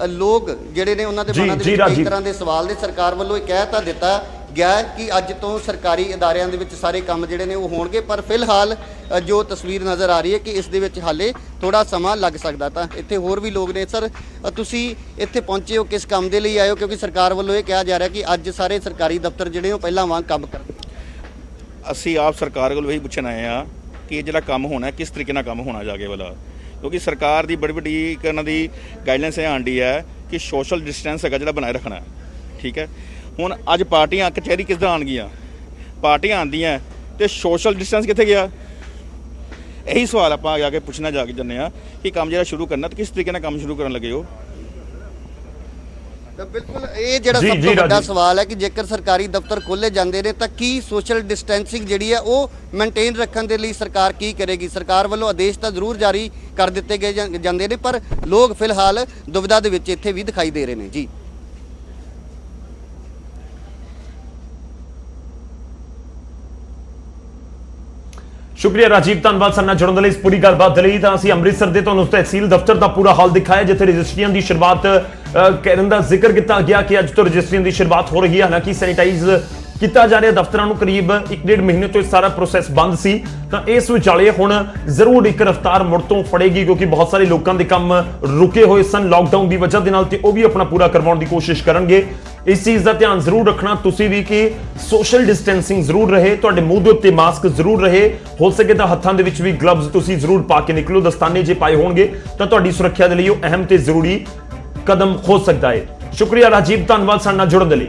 ਲੋਕ ਜਿਹੜੇ ਨੇ ਉਹਨਾਂ ਦੇ ਮਨਾਂ ਦੇ ਵਿੱਚ ਕਈ ਤਰ੍ਹਾਂ ਦੇ ਸਵਾਲ ਨੇ। ਸਰਕਾਰ ਵੱਲੋਂ ਇਹ ਕਹਿ ਤਾਂ ਦਿੱਤਾ ਗਿਆ ਕਿ ਅੱਜ ਤੋਂ ਸਰਕਾਰੀ ਅਦਾਰਿਆਂ ਦੇ ਵਿੱਚ ਸਾਰੇ ਕੰਮ ਜਿਹੜੇ ਨੇ ਉਹ ਹੋਣਗੇ, ਪਰ ਫਿਲਹਾਲ ਜੋ ਤਸਵੀਰ ਨਜ਼ਰ ਆ ਰਹੀ ਹੈ ਕਿ ਇਸ ਦੇ ਵਿੱਚ ਹਾਲੇ ਥੋੜਾ ਸਮਾਂ ਲੱਗ ਸਕਦਾ। ਤਾਂ ਇੱਥੇ ਹੋਰ ਵੀ ਲੋਕ ਨੇ। ਸਰ, ਤੁਸੀਂ ਇੱਥੇ ਪਹੁੰਚੇ ਹੋ ਕਿਸ ਕੰਮ ਦੇ ਲਈ ਆਏ ਹੋ? ਕਿਉਂਕਿ ਸਰਕਾਰ ਵੱਲੋਂ ਇਹ ਕਿਹਾ ਜਾ ਰਿਹਾ ਕਿ ਅੱਜ ਸਾਰੇ ਸਰਕਾਰੀ ਦਫ਼ਤਰ ਜਿਹੜੇ ਉਹ ਪਹਿਲਾਂ ਵਾਂਗ ਕੰਮ ਕਰਨ। ਅਸੀਂ ਆਪ ਸਰਕਾਰ ਕੋਲ ਇਹੀ ਪੁੱਛਣ ਆਏ ਆ ਕਿ ਇਹ ਜਿਹੜਾ ਕੰਮ ਹੋਣਾ ਕਿਸ ਤਰੀਕੇ ਨਾਲ ਕੰਮ ਹੋਣਾ ਜਾ ਕੇ ਵਾਲਾ, ਕਿਉਂਕਿ ਸਰਕਾਰ ਦੀ ਬੜੀ ਵੱਡੀ ਇੱਕ ਇਹਨਾਂ ਦੀ ਗਾਈਡਲਾਈਨਸ ਇਹ ਆਂਡੀ ਹੈ ਕਿ ਸੋਸ਼ਲ ਡਿਸਟੈਂਸ ਹੈਗਾ ਜਿਹੜਾ ਬਣਾਏ ਰੱਖਣਾ। ਠੀਕ ਹੈ, ਹੁਣ ਅੱਜ ਪਾਰਟੀਆਂ ਕਚਹਿਰੀ ਕਿਸ ਤਰ੍ਹਾਂ ਆਉਣਗੀਆਂ? ਪਾਰਟੀਆਂ ਆਉਂਦੀਆਂ ਤੇ ਸੋਸ਼ਲ ਡਿਸਟੈਂਸ ਕਿੱਥੇ ਗਿਆ? ਇਹੀ ਸਵਾਲ ਆਪਾਂ ਆ ਕੇ ਪੁੱਛਣਾ ਜਾ ਕੇ ਜੰਨੇ ਆ ਕਿ ਕੰਮ ਜਿਹੜਾ ਸ਼ੁਰੂ ਕਰਨਾ ਤੇ ਕਿਸ ਤਰੀਕੇ ਨਾਲ ਕੰਮ ਸ਼ੁਰੂ ਕਰਨ ਲੱਗੇ ਹੋ। ਤਾਂ ਬਿਲਕੁਲ ਇਹ ਜਿਹੜਾ ਜੀ, ਸਭ ਜੀ, ਤੋਂ ਵੱਡਾ ਰਾਜੀਵ। ਸਵਾਲ ਹੈ ਕਿ ਜੇਕਰ ਸਰਕਾਰੀ ਦਫ਼ਤਰ ਖੋਲ੍ਹੇ ਜਾਂਦੇ ਨੇ ਤਾਂ ਕੀ ਸੋਸ਼ਲ ਡਿਸਟੈਂਸਿੰਗ ਜਿਹੜੀ ਹੈ ਉਹ ਮੇਨਟੇਨ ਰੱਖਣ ਦੇ ਲਈ ਸਰਕਾਰ ਕੀ ਕਰੇਗੀ? ਸਰਕਾਰ ਵੱਲੋਂ ਆਦੇਸ਼ ਤਾਂ ਜ਼ਰੂਰ ਜਾਰੀ ਕਰ ਦਿੱਤੇ ਗਏ ਜਾਂਦੇ ਨੇ, ਪਰ ਲੋਕ ਫਿਲਹਾਲ ਦੁਵਿਧਾ ਦੇ ਵਿੱਚ ਇੱਥੇ ਵੀ ਦਿਖਾਈ ਦੇ ਰਹੇ ਨੇ ਜੀ। ਸ਼ੁਕਰੀਆ ਰਾਜੀਵ, ਧੰਨਵਾਦ ਸਾਡੇ ਨਾਲ ਜੁੜਨ ਦੇ ਲਈ। ਇਸ ਪੂਰੀ ਗੱਲਬਾਤ ਦੇ ਲਈ ਤਾਂ ਅਸੀਂ ਅੰਮ੍ਰਿਤਸਰ ਦੇ ਤੁਹਾਨੂੰ ਤਹਿਸੀਲ ਦਫ਼ਤਰ ਦਾ ਪੂਰਾ ਹਾਲ ਦਿਖਾਇਆ, ਜਿੱਥੇ ਰਜਿਸਟਰੀਆਂ ਦੀ ਸ਼ੁਰੂਆਤ ਕਰਨ ਦਾ ਜ਼ਿਕਰ ਕੀਤਾ ਗਿਆ ਕਿ ਅੱਜ ਤੋਂ ਰਜਿਸਟਰੀਆਂ ਦੀ ਸ਼ੁਰੂਆਤ ਹੋ ਰਹੀ ਹੈ। ਹਾਲਾਂਕਿ ਸੈਨੀਟਾਈਜ਼ ਕੀਤਾ ਜਾ ਰਿਹਾ ਦਫ਼ਤਰਾਂ ਨੂੰ, ਕਰੀਬ 1.5 ਮਹੀਨੇ ਤੋਂ ਇਹ ਸਾਰਾ ਪ੍ਰੋਸੈਸ ਬੰਦ ਸੀ, ਤਾਂ ਇਸ ਵਿਚਾਲੇ ਹੁਣ ਜ਼ਰੂਰ ਇੱਕ ਰਫ਼ਤਾਰ ਮੁੜ ਤੋਂ ਫੜੇਗੀ, ਕਿਉਂਕਿ ਬਹੁਤ ਸਾਰੇ ਲੋਕਾਂ ਦੇ ਕੰਮ ਰੁਕੇ ਹੋਏ ਸਨ ਲਾਕਡਾਊਨ ਦੀ ਵਜ੍ਹਾ ਦੇ ਨਾਲ, ਤੇ ਉਹ ਵੀ ਆਪਣਾ ਪੂਰਾ ਕਰਵਾਉਣ ਦੀ ਕੋਸ਼ਿਸ਼ ਕਰਨਗੇ। ਇਸ ਚੀਜ਼ ਦਾ ਧਿਆਨ ਜ਼ਰੂਰ ਰੱਖਣਾ ਤੁਸੀਂ ਵੀ ਕਿ ਸੋਸ਼ਲ ਡਿਸਟੈਂਸਿੰਗ ਜ਼ਰੂਰ ਰਹੇ, ਤੁਹਾਡੇ ਮੂੰਹ ਦੇ ਉੱਤੇ ਮਾਸਕ ਜ਼ਰੂਰ ਰਹੇ, ਹੋ ਸਕੇ ਤਾਂ ਹੱਥਾਂ ਦੇ ਵਿੱਚ ਵੀ ਗਲਵਜ਼ ਤੁਸੀਂ ਜ਼ਰੂਰ ਪਾ ਕੇ ਨਿਕਲੋ। ਦਸਤਾਨੇ ਜੇ ਪਾਏ ਹੋਣਗੇ ਤਾਂ ਤੁਹਾਡੀ ਸੁਰੱਖਿਆ ਦੇ ਲਈ ਉਹ ਅਹਿਮ ਤੇ ਜ਼ਰੂਰੀ ਕਦਮ ਹੋ ਸਕਦਾ ਹੈ। ਸ਼ੁਕਰੀਆ ਰਾਜੀਵ, ਧੰਨਵਾਦ ਸਾਡੇ ਨਾਲ ਜੁੜਨ ਦੇ ਲਈ।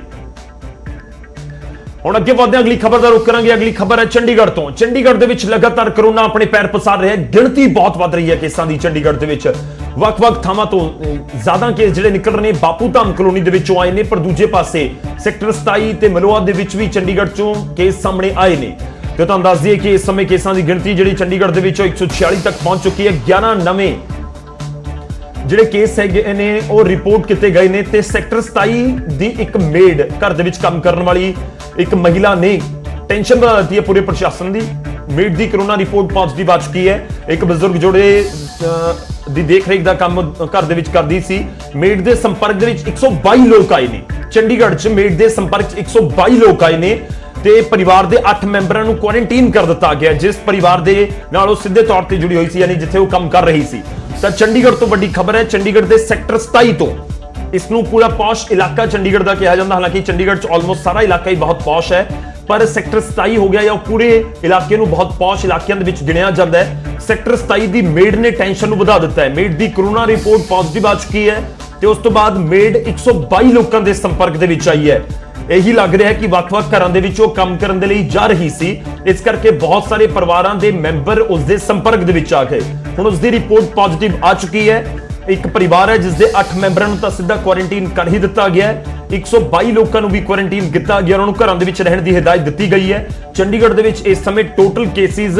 ਹੁਣ ਅੱਗੇ ਵਧਦੇ ਹਾਂ, ਅਗਲੀ ਖਬਰ ਦਾ ਰੁਖ ਕਰਾਂਗੇ। ਅਗਲੀ ਖਬਰ ਹੈ ਚੰਡੀਗੜ੍ਹ ਤੋਂ। ਚੰਡੀਗੜ੍ਹ ਦੇ ਵਿੱਚ ਲਗਾਤਾਰ ਕਰੋਨਾ ਆਪਣੇ ਪੈਰ ਪਸਾਰ ਰਿਹਾ ਹੈ, ਗਿਣਤੀ ਬਹੁਤ ਵੱਧ ਰਹੀ ਹੈ ਕੇਸਾਂ ਦੀ। ਚੰਡੀਗੜ੍ਹ ਦੇ ਵਿੱਚ ਵੱਖ-ਵੱਖ ਥਾਵਾਂ ਤੋਂ ਜ਼ਿਆਦਾ ਕੇਸ ਜਿਹੜੇ ਨਿਕਲ ਰਹੇ ਨੇ ਬਾਪੂ ਧਾਮ ਕਲੋਨੀ ਦੇ ਵਿੱਚੋਂ ਆਏ ਨੇ, ਪਰ ਦੂਜੇ ਪਾਸੇ ਸੈਕਟਰ 27 ਤੇ ਮਲੋਆ ਦੇ ਵਿੱਚ ਵੀ ਚੰਡੀਗੜ੍ਹ ਚੋਂ ਕੇਸ ਸਾਹਮਣੇ ਆਏ ਨੇ। ਤੇ ਤੁਹਾਨੂੰ ਦੱਸ ਦਈਏ ਕਿ ਇਸ ਸਮੇਂ ਕੇਸਾਂ ਦੀ ਗਿਣਤੀ ਜਿਹੜੀ ਚੰਡੀਗੜ੍ਹ ਦੇ ਵਿੱਚੋਂ 146 ਤੱਕ ਪਹੁੰਚ ਚੁੱਕੀ ਹੈ। 11 ਨਵੇਂ ਜਿਹੜੇ ਕੇਸ ਹੈਗੇ ਨੇ ਉਹ ਰਿਪੋਰਟ ਕੀਤੇ ਗਏ ਨੇ, ਤੇ ਸੈਕਟਰ 27 ਦੀ ਇੱਕ ਮੇਡ, ਘਰ ਦੇ ਵਿੱਚ ਕੰਮ ਕਰਨ ਵਾਲੀ ਇੱਕ ਮਹਿਲਾ ਨੇ ਟੈਨਸ਼ਨ ਬਣਾ ਦਿੱਤੀ ਹੈ ਪੂਰੇ ਪ੍ਰਸ਼ਾਸਨ ਦੀ। ਮੇਡ ਦੀ ਕਰੋਨਾ ਰਿਪੋਰਟ ਪੋਜ਼ਿਟਿਵ ਆ ਚੁੱਕੀ ਹੈ। ਇੱਕ ਬਜ਼ੁਰਗ ਜੋੜੇ ਦੀ ਦੇਖ ਰੇਖ ਦਾ ਕੰਮ ਘਰ ਦੇ ਵਿੱਚ ਕਰਦੀ ਸੀ। ਮੇਡ ਦੇ ਸੰਪਰਕ ਦੇ ਵਿੱਚ 122 ਲੋਕ ਆਏ ਨੇ। ਚੰਡੀਗੜ੍ਹ 'ਚ ਮੇਡ ਦੇ ਸੰਪਰਕ 'ਚ 122 ਲੋਕ ਆਏ ਨੇ, ਤੇ ਪਰਿਵਾਰ ਦੇ 8 ਮੈਂਬਰਾਂ ਨੂੰ ਕੁਆਰੰਟਾਈਨ ਕਰ ਦਿੱਤਾ ਗਿਆ, ਜਿਸ ਪਰਿਵਾਰ ਦੇ ਨਾਲ ਉਹ ਸਿੱਧੇ ਤੌਰ ਤੇ ਜੁੜੀ ਹੋਈ ਸੀ, ਯਾਨੀ ਜਿੱਥੇ ਉਹ ਕੰਮ ਕਰ ਰਹੀ ਸੀ। ਤਾਂ ਚੰਡੀਗੜ੍ਹ ਤੋਂ ਵੱਡੀ ਖਬਰ ਹੈ, ਚੰਡੀਗੜ੍ਹ ਦੇ ਸੈਕਟਰ 27 ਤੋਂ। ਇਸ ਨੂੰ ਪੂਰਾ ਪੌਸ਼ ਇਲਾਕਾ ਚੰਡੀਗੜ੍ਹ ਦਾ ਕਿਹਾ ਜਾਂਦਾ, ਹਾਲਾਂਕਿ ਚੰਡੀਗੜ੍ਹ 'ਚ ਆਲਮੋਸਟ ਸਾਰਾ ਇਲਾਕਾ ਹੀ ਬਹੁਤ ਪੌਸ਼ ਹੈ, ਪਰ ਸੈਕਟਰ 27 ਹੋ ਗਿਆ ਜਾਂ ਪੂਰੇ ਇਲਾਕੇ ਨੂੰ ਬਹੁਤ ਪੌਸ਼ ਇਲਾਕਿਆਂ ਦੇ ਵਿੱਚ ਗਿਣਿਆ ਜਾਂਦਾ ਹੈ। ਸੈਕਟਰ 27 ਦੀ ਮੇਡ ਨੇ ਟੈਨਸ਼ਨ ਨੂੰ ਵਧਾ ਦਿੱਤਾ ਹੈ। ਮੇਡ ਦੀ ਕਰੋਨਾ ਰਿਪੋਰਟ ਪੋਜ਼ਿਟਿਵ ਆ ਚੁੱਕੀ ਹੈ, ਤੇ ਉਸ ਤੋਂ ਬਾਅਦ ਮੇਡ 122 ਲੋਕਾਂ ਦੇ ਸੰਪਰਕ ਦੇ ਵਿੱਚ ਆਈ ਹੈ। ਇਹੀ ਲੱਗ ਰਿਹਾ ਹੈ ਕਿ ਵੱਖ-ਵੱਖ ਘਰਾਂ ਦੇ ਵਿੱਚ ਉਹ ਕੰਮ ਕਰਨ ਦੇ ਲਈ ਜਾ ਰਹੀ ਸੀ, ਇਸ ਕਰਕੇ ਬਹੁਤ ਸਾਰੇ ਪਰਿਵਾਰਾਂ ਦੇ ਮੈਂਬਰ ਉਸ ਦੇ ਸੰਪਰਕ ਦੇ ਵਿੱਚ ਆ ਗਏ। ਹੁਣ ਉਸ ਦੀ ਰਿਪੋਰਟ ਪੋਜ਼ਿਟਿਵ ਆ ਚੁੱਕੀ ਹੈ। ਇੱਕ ਪਰਿਵਾਰ ਹੈ ਜਿਸ ਦੇ 8 ਮੈਂਬਰਾਂ ਨੂੰ ਤਾਂ ਸਿੱਧਾ ਕੁਆਰੰਟਾਈਨ ਕਰ ਹੀ ਦਿੱਤਾ ਗਿਆ ਹੈ। 122 ਲੋਕਾਂ ਨੂੰ ਵੀ ਕੁਆਰੰਟਾਈਨ ਕੀਤਾ ਗਿਆ, ਉਹਨਾਂ ਨੂੰ ਘਰਾਂ ਦੇ ਵਿੱਚ ਰਹਿਣ ਦੀ ਹਦਾਇਤ ਦਿੱਤੀ ਗਈ ਹੈ। ਚੰਡੀਗੜ੍ਹ ਦੇ ਵਿੱਚ ਇਸ ਸਮੇਂ ਟੋਟਲ ਕੇਸਿਸ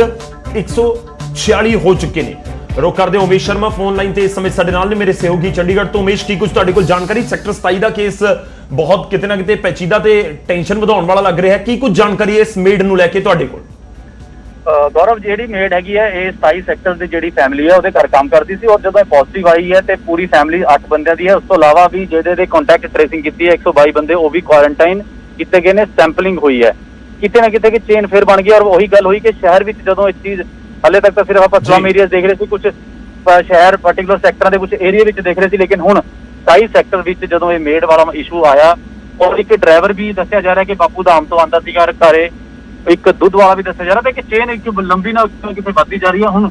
146 ਹੋ ਚੁੱਕੇ ਨੇ। ਰੁਕ ਕਰਦੇ ਹਾਂ ਉਮੇਸ਼ ਸ਼ਰਮਾ ਫੋਨ ਲਾਈਨ ਤੇ ਇਸ ਸਮੇਂ ਸਾਡੇ ਨਾਲ ਨੇ, ਮੇਰੇ ਸਹਿਯੋਗੀ ਚੰਡੀਗੜ੍ਹ ਤੋਂ। ਉਮੇਸ਼, ਕੀ ਕੁਝ ਤੁਹਾਡੇ ਕੋਲ ਜਾਣਕਾਰੀ? ਸੈਕਟਰ 27 ਦਾ ਕੇਸ ਬਹੁਤ ਕਿਤੇ ਨਾ ਕਿਤੇ ਪੈਚੀਦਾ ਤੇ ਟੈਨਸ਼ਨ ਵਧਾਉਣ ਵਾਲਾ ਲੱਗ ਰਿਹਾ ਹੈ, ਕੀ ਕੁਝ ਜਾਣਕਾਰੀ ਹੈ ਇਸ ਮੇਡ ਨੂੰ ਲੈ ਕੇ ਤੁਹਾਡੇ ਕੋਲ? ਗੌਰਵ, ਜਿਹੜੀ ਮੇਡ ਹੈਗੀ ਹੈ ਇਹ 27 ਸੈਕਟਰ ਦੀ ਜਿਹੜੀ ਫੈਮਿਲੀ ਹੈ ਉਹਦੇ ਘਰ ਕੰਮ ਕਰਦੀ ਸੀ, ਔਰ ਜਦੋਂ ਇਹ ਪੋਜ਼ਿਟਿਵ ਆਈ ਹੈ ਤੇ ਪੂਰੀ ਫੈਮਿਲੀ 8 ਬੰਦਿਆਂ ਦੀ ਹੈ। ਉਸ ਤੋਂ ਇਲਾਵਾ ਵੀ ਜਿਹੜੇ ਦੇ ਕੰਟੈਕਟ ਟ੍ਰੇਸਿੰਗ ਕੀਤੀ ਹੈ 122 ਬੰਦੇ, ਉਹ ਵੀ ਕੁਆਰੰਟਾਈਨ ਕੀਤੇ ਗਏ ਨੇ, ਸੈਂਪਲਿੰਗ ਹੋਈ ਹੈ। ਕਿਤੇ ਨਾ ਕਿਤੇ ਕਿ ਚੇਨ ਫਿਰ ਬਣ ਗਈ, ਔਰ ਉਹੀ ਗੱਲ ਹੋਈ ਕਿ ਸ਼ਹਿਰ ਵਿੱਚ ਜਦੋਂ ਇਸ ਚੀਜ਼, ਹਾਲੇ ਤੱਕ ਤਾਂ ਸਿਰਫ ਆਪਾਂ ਸਲਮ ਏਰੀਆ ਦੇਖ ਰਹੇ ਸੀ, ਕੁਝ ਸ਼ਹਿਰ ਪਾਰਟਿਕੂਲਰ ਸੈਕਟਰਾਂ ਦੇ ਕੁਝ ਏਰੀਆ ਵਿੱਚ ਦੇਖ ਰਹੇ ਸੀ, ਲੇਕਿਨ ਹੁਣ 27 ਸੈਕਟਰ ਵਿੱਚ ਜਦੋਂ ਇਹ ਮੇਡ ਵਾਲਾ ਇਸ਼ੂ ਆਇਆ, ਔਰ ਇੱਕ ਡਰਾਈਵਰ ਵੀ ਦੱਸਿਆ ਜਾ ਰਿਹਾ ਕਿ ਬਾਪੂ ਧਾਮ ਤੋਂ ਆਉਂਦਾ ਸੀਗਾ ਘਰੇ, ਇੱਕ ਦੁੱਧ ਵਾਲਾ ਵੀ ਦੱਸਿਆ ਜਾ ਰਿਹਾ, ਕਿ ਚੇਨ ਇੱਕ ਲੰਬੀ ਨਾ ਕਿਤੇ ਵੱਧਦੀ ਜਾ ਰਹੀ ਹੈ। ਹੁਣ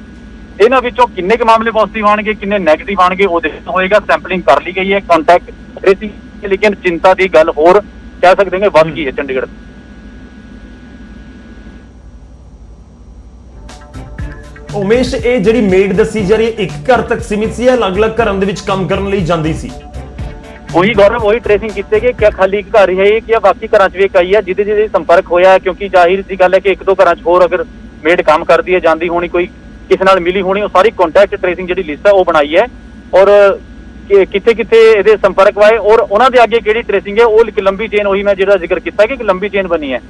ਇਹਨਾਂ ਵਿੱਚੋਂ ਕਿੰਨੇ ਕੁ ਮਾਮਲੇ ਪੋਜ਼ਿਟਿਵ ਆਣਗੇ, ਕਿੰਨੇ ਨੈਗੇਟਿਵ ਆਣਗੇ, ਉਹ ਦੇਖਣਾ ਹੋਏਗਾ। ਸੈਂਪਲਿੰਗ ਕਰ ਲਈ ਗਈ ਹੈ, ਕੰਟੈਕਟ ਟ੍ਰੇਸਿੰਗ, ਲੇਕਿਨ ਚਿੰਤਾ ਦੀ ਗੱਲ ਹੋਰ ਕਹਿ ਸਕਦੇ ਹਾਂ ਵੱਧ ਗਈ ਹੈ ਚੰਡੀਗੜ੍ਹ। ਉਮੇਸ਼, ਇਹ ਜਿਹੜੀ ਮੇਡ ਦੱਸੀ ਜਾ ਰਹੀ ਹੈ ਇੱਕ ਘਰ ਤੱਕ ਸੀਮਿਤ ਸੀ ਜਾਂ ਅਲੱਗ-ਅਲੱਗ ਘਰਾਂ ਦੇ ਵਿੱਚ ਕੰਮ ਕਰਨ ਲਈ ਜਾਂਦੀ ਸੀ? ਉਹੀ ਗੌਰਵ, ਉਹੀ ਟ੍ਰੇਸਿੰਗ ਕੀਤੇ ਗਏ ਕਿ ਖਾਲੀ ਇੱਕ ਘਰ ਹੈ ਕਿ ਬਾਕੀ ਘਰਾਂ 'ਚ ਵੀ ਇੱਕ ਆਈ ਹੈ ਜਿਹਦੇ ਜਿਹਦੇ ਸੰਪਰਕ ਹੋਇਆ, ਕਿਉਂਕਿ ਜ਼ਾਹਿਰ ਦੀ ਗੱਲ ਹੈ ਕਿ 1-2 ਘਰਾਂ 'ਚ ਹੋਰ ਅਗਰ ਮੇਡ ਕੰਮ ਕਰਦੀ ਹੈ, ਜਾਂਦੀ ਹੋਣੀ, ਕੋਈ ਕਿਸੇ ਨਾਲ ਮਿਲੀ ਹੋਣੀ, ਉਹ ਸਾਰੀ ਕੰਟੈਕਟ ਟ੍ਰੇਸਿੰਗ ਜਿਹੜੀ ਲਿਸਟ ਹੈ ਉਹ ਬਣਾਈ ਹੈ, ਔਰ ਕਿੱਥੇ ਕਿੱਥੇ ਇਹਦੇ ਸੰਪਰਕ ਵਾਏ, ਔਰ ਉਹਨਾਂ ਦੇ ਅੱਗੇ ਕਿਹੜੀ ਟ੍ਰੇਸਿੰਗ ਹੈ, ਉਹ ਇੱਕ ਲੰਬੀ ਚੇਨ, ਉਹੀ ਮੈਂ ਜਿਹੜਾ ਜ਼ਿਕਰ ਕੀਤਾ ਕਿ ਇੱਕ ਲੰਬੀ ਚੇਨ ਬਣੀ ਹੈ।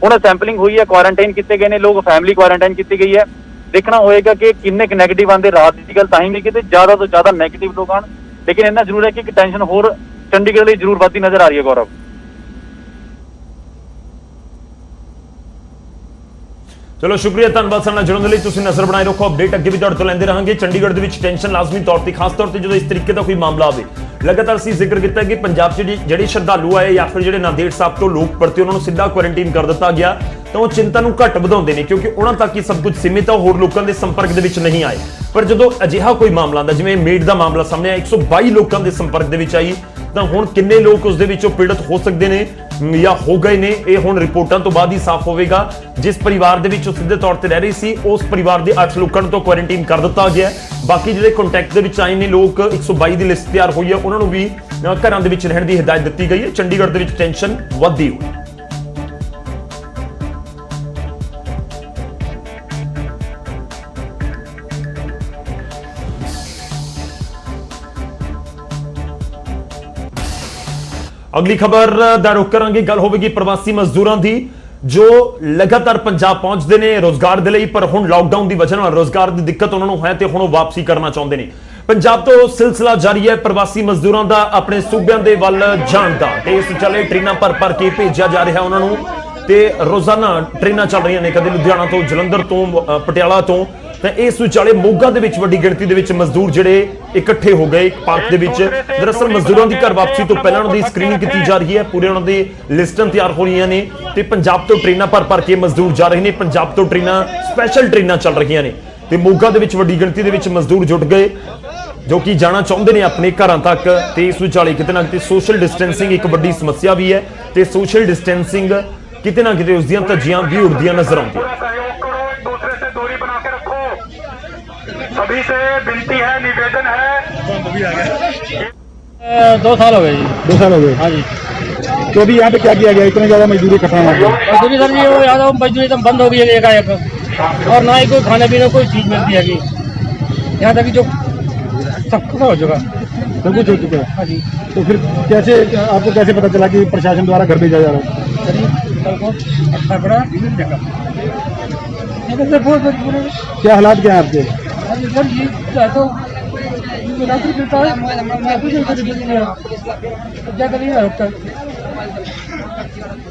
ਹੁਣ ਸੈਂਪਲਿੰਗ ਹੋਈ ਹੈ, ਕੁਆਰੰਟਾਈਨ ਕੀਤੇ ਗਏ ਨੇ ਲੋਕ, ਫੈਮਿਲੀ ਕੁਆਰੰਟਾਈਨ ਕੀਤੀ ਗਈ ਹੈ। ਦੇਖਣਾ ਹੋਏਗਾ ਕਿ ਕਿੰਨੇ ਕੁ ਨੈਗੇਟਿਵ ਆਉਂਦੇ। ਰਾਤ ਦੀ ਗੱਲ ਤਾਂ ਹੀ ਨਹੀਂ ਕਿਤੇ ਜ਼ਿਆਦਾ ਤੋਂ ਜ਼ਿਆਦਾ ਨੈਗੇਟਿਵ ਲੋਕ ਆਉਣ, ਲੇਕਿਨ ਇੰਨਾ ਜ਼ਰੂਰ ਹੈ ਕਿ ਟੈਨਸ਼ਨ ਹੋਰ ਚੰਡੀਗੜ੍ਹ ਲਈ ਜ਼ਰੂਰ ਵੱਧਦੀ ਨਜ਼ਰ ਆ ਰਹੀ ਹੈ। ਗੌਰਵ, ਚਲੋ ਸ਼ੁਕਰੀਆ, ਧੰਨਵਾਦ ਸਾਡੇ ਨਾਲ ਜੁੜਨ ਦੇ ਲਈ। ਤੁਸੀਂ ਨਜ਼ਰ ਬਣਾਏ ਰੱਖੋ, ਅਪਡੇਟ ਅੱਗੇ ਵੀ ਤੁਹਾਡੇ ਤੋਂ ਲੈਂਦੇ ਰਹਾਂਗੇ। ਚੰਡੀਗੜ੍ਹ ਦੇ ਵਿੱਚ ਟੈਨਸ਼ਨ ਲਾਜ਼ਮੀ ਤੌਰ ਤੇ, ਖਾਸ ਤੌਰ ਤੇ ਜਦੋਂ ਇਸ ਤਰੀਕੇ ਦਾ ਕੋਈ ਮਾਮਲਾ ਆਵੇ। ਲਗਾਤਾਰ ਅਸੀਂ ਜ਼ਿਕਰ ਕੀਤਾ ਕਿ ਪੰਜਾਬ 'ਚ ਜਿਹੜੇ ਸ਼ਰਧਾਲੂ ਆਏ ਜਾਂ ਫਿਰ ਜਿਹੜੇ ਨਾਂਦੇੜ ਸਾਹਿਬ ਤੋਂ ਲੋਕ ਪਰਤੇ, ਉਹਨਾਂ ਨੂੰ ਸਿੱਧਾ ਕੁਆਰੰਟਾਈਨ ਕਰ ਦਿੱਤਾ ਗਿਆ, ਤਾਂ ਉਹ ਚਿੰਤਾ ਨੂੰ ਘੱਟ ਵਧਾਉਂਦੇ ਨੇ, ਕਿਉਂਕਿ ਉਹਨਾਂ ਤੱਕ ਹੀ ਸਭ ਕੁਝ ਸੀਮਿਤ ਹੈ, ਹੋਰ ਲੋਕਾਂ ਦੇ ਸੰਪਰਕ ਦੇ ਵਿੱਚ ਨਹੀਂ ਆਏ। ਪਰ ਜਦੋਂ ਅਜਿਹਾ ਕੋਈ ਮਾਮਲਾ ਆਉਂਦਾ, ਜਿਵੇਂ ਮੇਡ ਦਾ ਮਾਮਲਾ ਸਾਹਮਣੇ ਆਇਆ, 122 ਲੋਕਾਂ ਦੇ ਸੰਪਰਕ ਦੇ ਵਿੱਚ ਆਈ, ਤਾਂ ਹੁਣ ਕਿੰਨੇ ਲੋਕ ਉਸ ਦੇ ਵਿੱਚੋਂ ਪੀੜਤ ਹੋ ਸਕਦੇ ਨੇ ਜਾਂ ਹੋ ਗਏ ਨੇ, ਇਹ ਹੁਣ ਰਿਪੋਰਟਾਂ ਤੋਂ ਬਾਅਦ ਹੀ ਸਾਫ਼ ਹੋਵੇਗਾ। ਜਿਸ ਪਰਿਵਾਰ ਦੇ ਵਿੱਚ ਉਹ ਸਿੱਧੇ ਤੌਰ ਤੇ ਰਹਿ ਰਹੀ ਸੀ, ਉਸ ਪਰਿਵਾਰ ਦੇ 8 ਲੋਕਾਂ ਨੂੰ ਤਾਂ ਕੁਆਰੰਟਾਈਨ ਕਰ ਦਿੱਤਾ ਗਿਆ। ਬਾਕੀ ਜਿਹੜੇ ਕੰਟੈਕਟ ਦੇ ਵਿੱਚ ਆਏ ਨੇ ਲੋਕ, 122 ਦੀ ਲਿਸਟ ਤਿਆਰ ਹੋਈ ਹੈ, ਉਹਨਾਂ ਨੂੰ ਵੀ ਘਰਾਂ ਦੇ ਵਿੱਚ ਰਹਿਣ ਦੀ ਹਦਾਇਤ ਦਿੱਤੀ ਗਈ ਹੈ। ਚੰਡੀਗੜ੍ਹ ਦੇ ਵਿੱਚ ਟੈਨਸ਼ਨ ਵੱਧਦੀ ਹੋਈ। ਅਗਲੀ ਖਬਰ ਦਾ ਰੁਖ ਕਰਾਂਗੇ। ਗੱਲ ਹੋਵੇਗੀ ਪ੍ਰਵਾਸੀ ਮਜ਼ਦੂਰਾਂ ਦੀ ਜੋ ਲਗਾਤਾਰ ਪੰਜਾਬ ਪਹੁੰਚਦੇ ਨੇ ਰੋਜ਼ਗਾਰ ਦੇ ਲਈ, ਪਰ ਹੁਣ ਲਾਕਡਾਊਨ ਦੀ ਵਜ੍ਹਾ ਨਾਲ ਰੋਜ਼ਗਾਰ ਦੀ ਦਿੱਕਤ ਉਹਨਾਂ ਨੂੰ ਹੈ ਤੇ ਹੁਣ ਉਹ ਵਾਪਸੀ ਕਰਨਾ ਚਾਹੁੰਦੇ ਨੇ। ਪੰਜਾਬ ਤੋਂ ਸਿਲਸਿਲਾ ਜਾਰੀ ਹੈ ਪ੍ਰਵਾਸੀ ਮਜ਼ਦੂਰਾਂ ਦਾ ਆਪਣੇ ਸੂਬਿਆਂ ਦੇ ਵੱਲ ਜਾਣ ਦਾ, ਤੇ ਇਸ ਚੱਲੇ ਟ੍ਰੇਨਾਂ ਭਰ ਕੇ ਭੇਜਿਆ ਜਾ ਰਿਹਾ ਉਹਨਾਂ ਨੂੰ, ਤੇ ਰੋਜ਼ਾਨਾ ਟ੍ਰੇਨਾਂ ਚੱਲ ਰਹੀਆਂ ਨੇ, ਕਦੇ ਲੁਧਿਆਣਾ ਤੋਂ, ਜਲੰਧਰ ਤੋਂ, ਪਟਿਆਲਾ ਤੋਂ। ਤਾਂ ਇਸ ਵਿਚਾਲੇ ਮੋਗਾ ਦੇ ਵਿੱਚ ਵੱਡੀ ਗਿਣਤੀ ਦੇ ਵਿੱਚ ਮਜ਼ਦੂਰ ਜਿਹੜੇ ਇਕੱਠੇ ਹੋ ਗਏ ਇੱਕ ਪਾਰਕ ਦੇ ਵਿੱਚ। ਦਰਅਸਲ ਮਜ਼ਦੂਰਾਂ ਦੀ ਘਰ ਵਾਪਸੀ ਤੋਂ ਪਹਿਲਾਂ ਉਹਨਾਂ ਦੀ ਸਕਰੀਨਿੰਗ ਕੀਤੀ ਜਾ ਰਹੀ ਹੈ, ਪੂਰੇ ਉਹਨਾਂ ਦੀ ਲਿਸਟਾਂ ਤਿਆਰ ਹੋ ਰਹੀਆਂ ਨੇ, ਤੇ ਪੰਜਾਬ ਤੋਂ ਟ੍ਰੇਨਾਂ ਭਰ ਕੇ ਮਜ਼ਦੂਰ ਜਾ ਰਹੇ ਨੇ। ਪੰਜਾਬ ਤੋਂ ਟ੍ਰੇਨਾਂ, ਸਪੈਸ਼ਲ ਟ੍ਰੇਨਾਂ ਚੱਲ ਰਹੀਆਂ ਨੇ, ਤੇ ਮੋਗਾ ਦੇ ਵਿੱਚ ਵੱਡੀ ਗਿਣਤੀ ਦੇ ਵਿੱਚ ਮਜ਼ਦੂਰ ਜੁਟ ਗਏ ਜੋ ਕਿ ਜਾਣਾ ਚਾਹੁੰਦੇ ਨੇ ਆਪਣੇ ਘਰਾਂ ਤੱਕ। ਤੇ ਇਸ ਵਿਚਾਲੇ ਕਿਤੇ ਨਾ ਕਿਤੇ ਸੋਸ਼ਲ ਡਿਸਟੈਂਸਿੰਗ ਇੱਕ ਵੱਡੀ ਸਮੱਸਿਆ ਵੀ ਹੈ, ਤੇ ਸੋਸ਼ਲ ਡਿਸਟੈਂਸਿੰਗ ਕਿਤੇ ਨਾ ਕਿਤੇ ਉਸ ਦੀਆਂ ਧੱਜੀਆਂ ਵੀ ਉੜਦੀਆਂ ਨਜ਼ਰ ਆਉਂਦੀਆਂ। सभी से विनती है, निवेदन है। 2 साल हो गए जी। 2 साल हो गए। हाँ जी। तो अभी यहाँ पे क्या किया गया, इतने ज्यादा मजदूरी इकट्ठा हुआ है? मजदूरी सर जी वो याद मजदूरी एकदम बंद हो गई है एकाएक, और ना ही कोई खाने पीने कोई चीज़ मिलती है कि यहाँ तक जो सब खत्म हो चुका, सब कुछ हो चुका है। हाँ जी। तो फिर कैसे, आपको कैसे पता चला कि प्रशासन द्वारा घर भेजा जा रहा है? सर जी कल को अच्छा बड़ा क्या हालात क्या है आपके? सर जी तो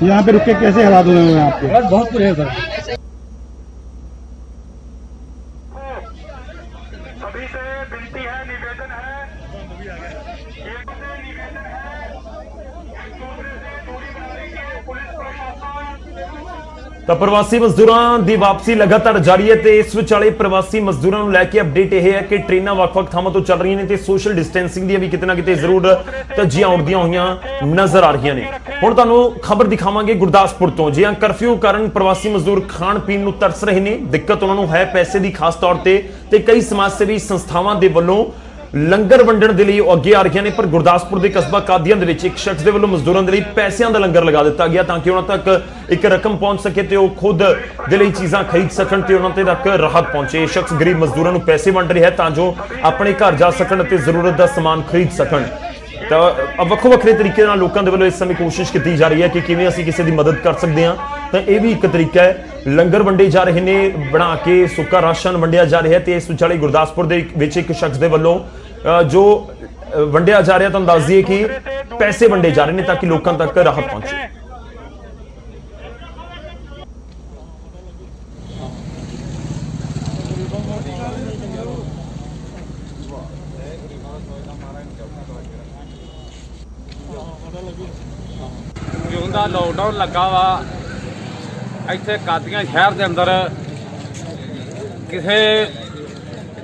यहाँ पे रुक के कैसे हालात हुए हैं आपके? बहुत बुरे हैं सर। सभी से विनती है, निवेदन है। ਤਾਂ ਪ੍ਰਵਾਸੀ ਮਜ਼ਦੂਰਾਂ ਦੀ ਵਾਪਸੀ ਲਗਾਤਾਰ ਜਾਰੀ ਹੈ, ਤੇ ਇਸ ਵਿਚਾਲੇ ਪ੍ਰਵਾਸੀ ਮਜ਼ਦੂਰਾਂ ਨੂੰ ਲੈ ਕੇ ਅਪਡੇਟ ਇਹ ਹੈ ਕਿ ਟ੍ਰੇਨਾਂ ਵੱਖ-ਵੱਖ ਥਾਵਾਂ ਤੋਂ ਚੱਲ ਰਹੀਆਂ ਨੇ, ਤੇ ਸੋਸ਼ਲ ਡਿਸਟੈਂਸਿੰਗ ਦੀਆਂ ਵੀ ਕਿਤੇ ਨਾ ਕਿਤੇ ਜ਼ਰੂਰ ਧੱਜੀਆਂ ਉੜਦੀਆਂ ਹੋਈਆਂ ਨਜ਼ਰ ਆ ਰਹੀਆਂ ਨੇ। ਹੁਣ ਤੁਹਾਨੂੰ ਖਬਰ ਦਿਖਾਵਾਂਗੇ ਗੁਰਦਾਸਪੁਰ ਤੋਂ। ਜੀ ਹਾਂ, ਕਰਫਿਊ ਕਾਰਨ ਪ੍ਰਵਾਸੀ ਮਜ਼ਦੂਰ ਖਾਣ ਪੀਣ ਨੂੰ ਤਰਸ ਰਹੇ ਨੇ, ਦਿੱਕਤ ਉਹਨਾਂ ਨੂੰ ਹੈ ਪੈਸੇ ਦੀ ਖਾਸ ਤੌਰ ਤੇ ਕਈ ਸਮਾਜ ਸੇਵੀ ਸੰਸਥਾਵਾਂ ਦੇ ਵੱਲੋਂ ਲੰਗਰ ਵੰਡਣ ਦੇ ਲਈ ਉਹ ਅੱਗੇ ਆ ਰਹੀਆਂ ਨੇ। ਪਰ ਗੁਰਦਾਸਪੁਰ ਦੇ ਕਸਬਾ ਕਾਦੀਆਂ ਦੇ ਵਿੱਚ ਇੱਕ ਸ਼ਖਸ ਦੇ ਵੱਲੋਂ ਮਜ਼ਦੂਰਾਂ ਦੇ ਲਈ ਪੈਸਿਆਂ ਦਾ ਲੰਗਰ ਲਗਾ ਦਿੱਤਾ ਗਿਆ ਤਾਂ ਕਿ ਉਹਨਾਂ ਤੱਕ ਇੱਕ ਰਕਮ ਪਹੁੰਚ ਸਕੇ ਤੇ ਉਹ ਖੁਦ ਦੇ ਲਈ ਚੀਜ਼ਾਂ ਖਰੀਦ ਸਕਣ ਤੇ ਉਹਨਾਂ ਤੇ ਤੱਕ ਰਾਹਤ ਪਹੁੰਚੇ। ਇਹ ਸ਼ਖਸ ਗਰੀਬ ਮਜ਼ਦੂਰਾਂ ਨੂੰ ਪੈਸੇ ਵੰਡ ਰਿਹਾ ਤਾਂ ਜੋ ਆਪਣੇ ਘਰ ਜਾ ਸਕਣ ਅਤੇ ਜ਼ਰੂਰਤ ਦਾ ਸਮਾਨ ਖਰੀਦ ਸਕਣ। ਤਾਂ ਵੱਖੋ ਵੱਖਰੇ ਤਰੀਕੇ ਨਾਲ ਲੋਕਾਂ ਦੇ ਵੱਲੋਂ ਇਸ ਸਮੇਂ ਕੋਸ਼ਿਸ਼ ਕੀਤੀ ਜਾ ਰਹੀ ਹੈ ਕਿ ਕਿਵੇਂ ਅਸੀਂ ਕਿਸੇ ਦੀ ਮਦਦ ਕਰ ਸਕਦੇ ਹਾਂ। ਤਾਂ ਇਹ ਵੀ ਇੱਕ ਤਰੀਕਾ ਹੈ, ਲੰਗਰ ਵੰਡੇ ਜਾ ਰਹੇ ਨੇ, ਬਣਾ ਕੇ ਸੁੱਕਾ ਰਾਸ਼ਨ ਵੰਡਿਆ ਜਾ ਰਿਹਾ। ਤੇ ਇਸ ਵਿਚਾਲੇ ਗੁਰਦਾਸਪੁਰ ਦੇ ਵਿੱਚ ਇੱਕ ਸ਼ਖਸ ਦੇ ਵੱਲੋਂ ਜੋ ਵੰਡਿਆ ਜਾ ਰਿਹਾ, ਤੁਹਾਨੂੰ ਦੱਸ ਦਈਏ ਕਿ ਪੈਸੇ ਵੰਡੇ ਜਾ ਰਹੇ ਨੇ ਤਾਂ ਕਿ ਲੋਕਾਂ ਤੱਕ ਰਾਹਤ ਪਹੁੰਚੇ। ਜਿਉਂ ਦਾ ਲੋਕਡਾਊਨ ਲੱਗਾ ਵਾ ਇੱਥੇ ਕਾਦੀਆਂ ਸ਼ਹਿਰ ਦੇ ਅੰਦਰ ਕਿਸੇ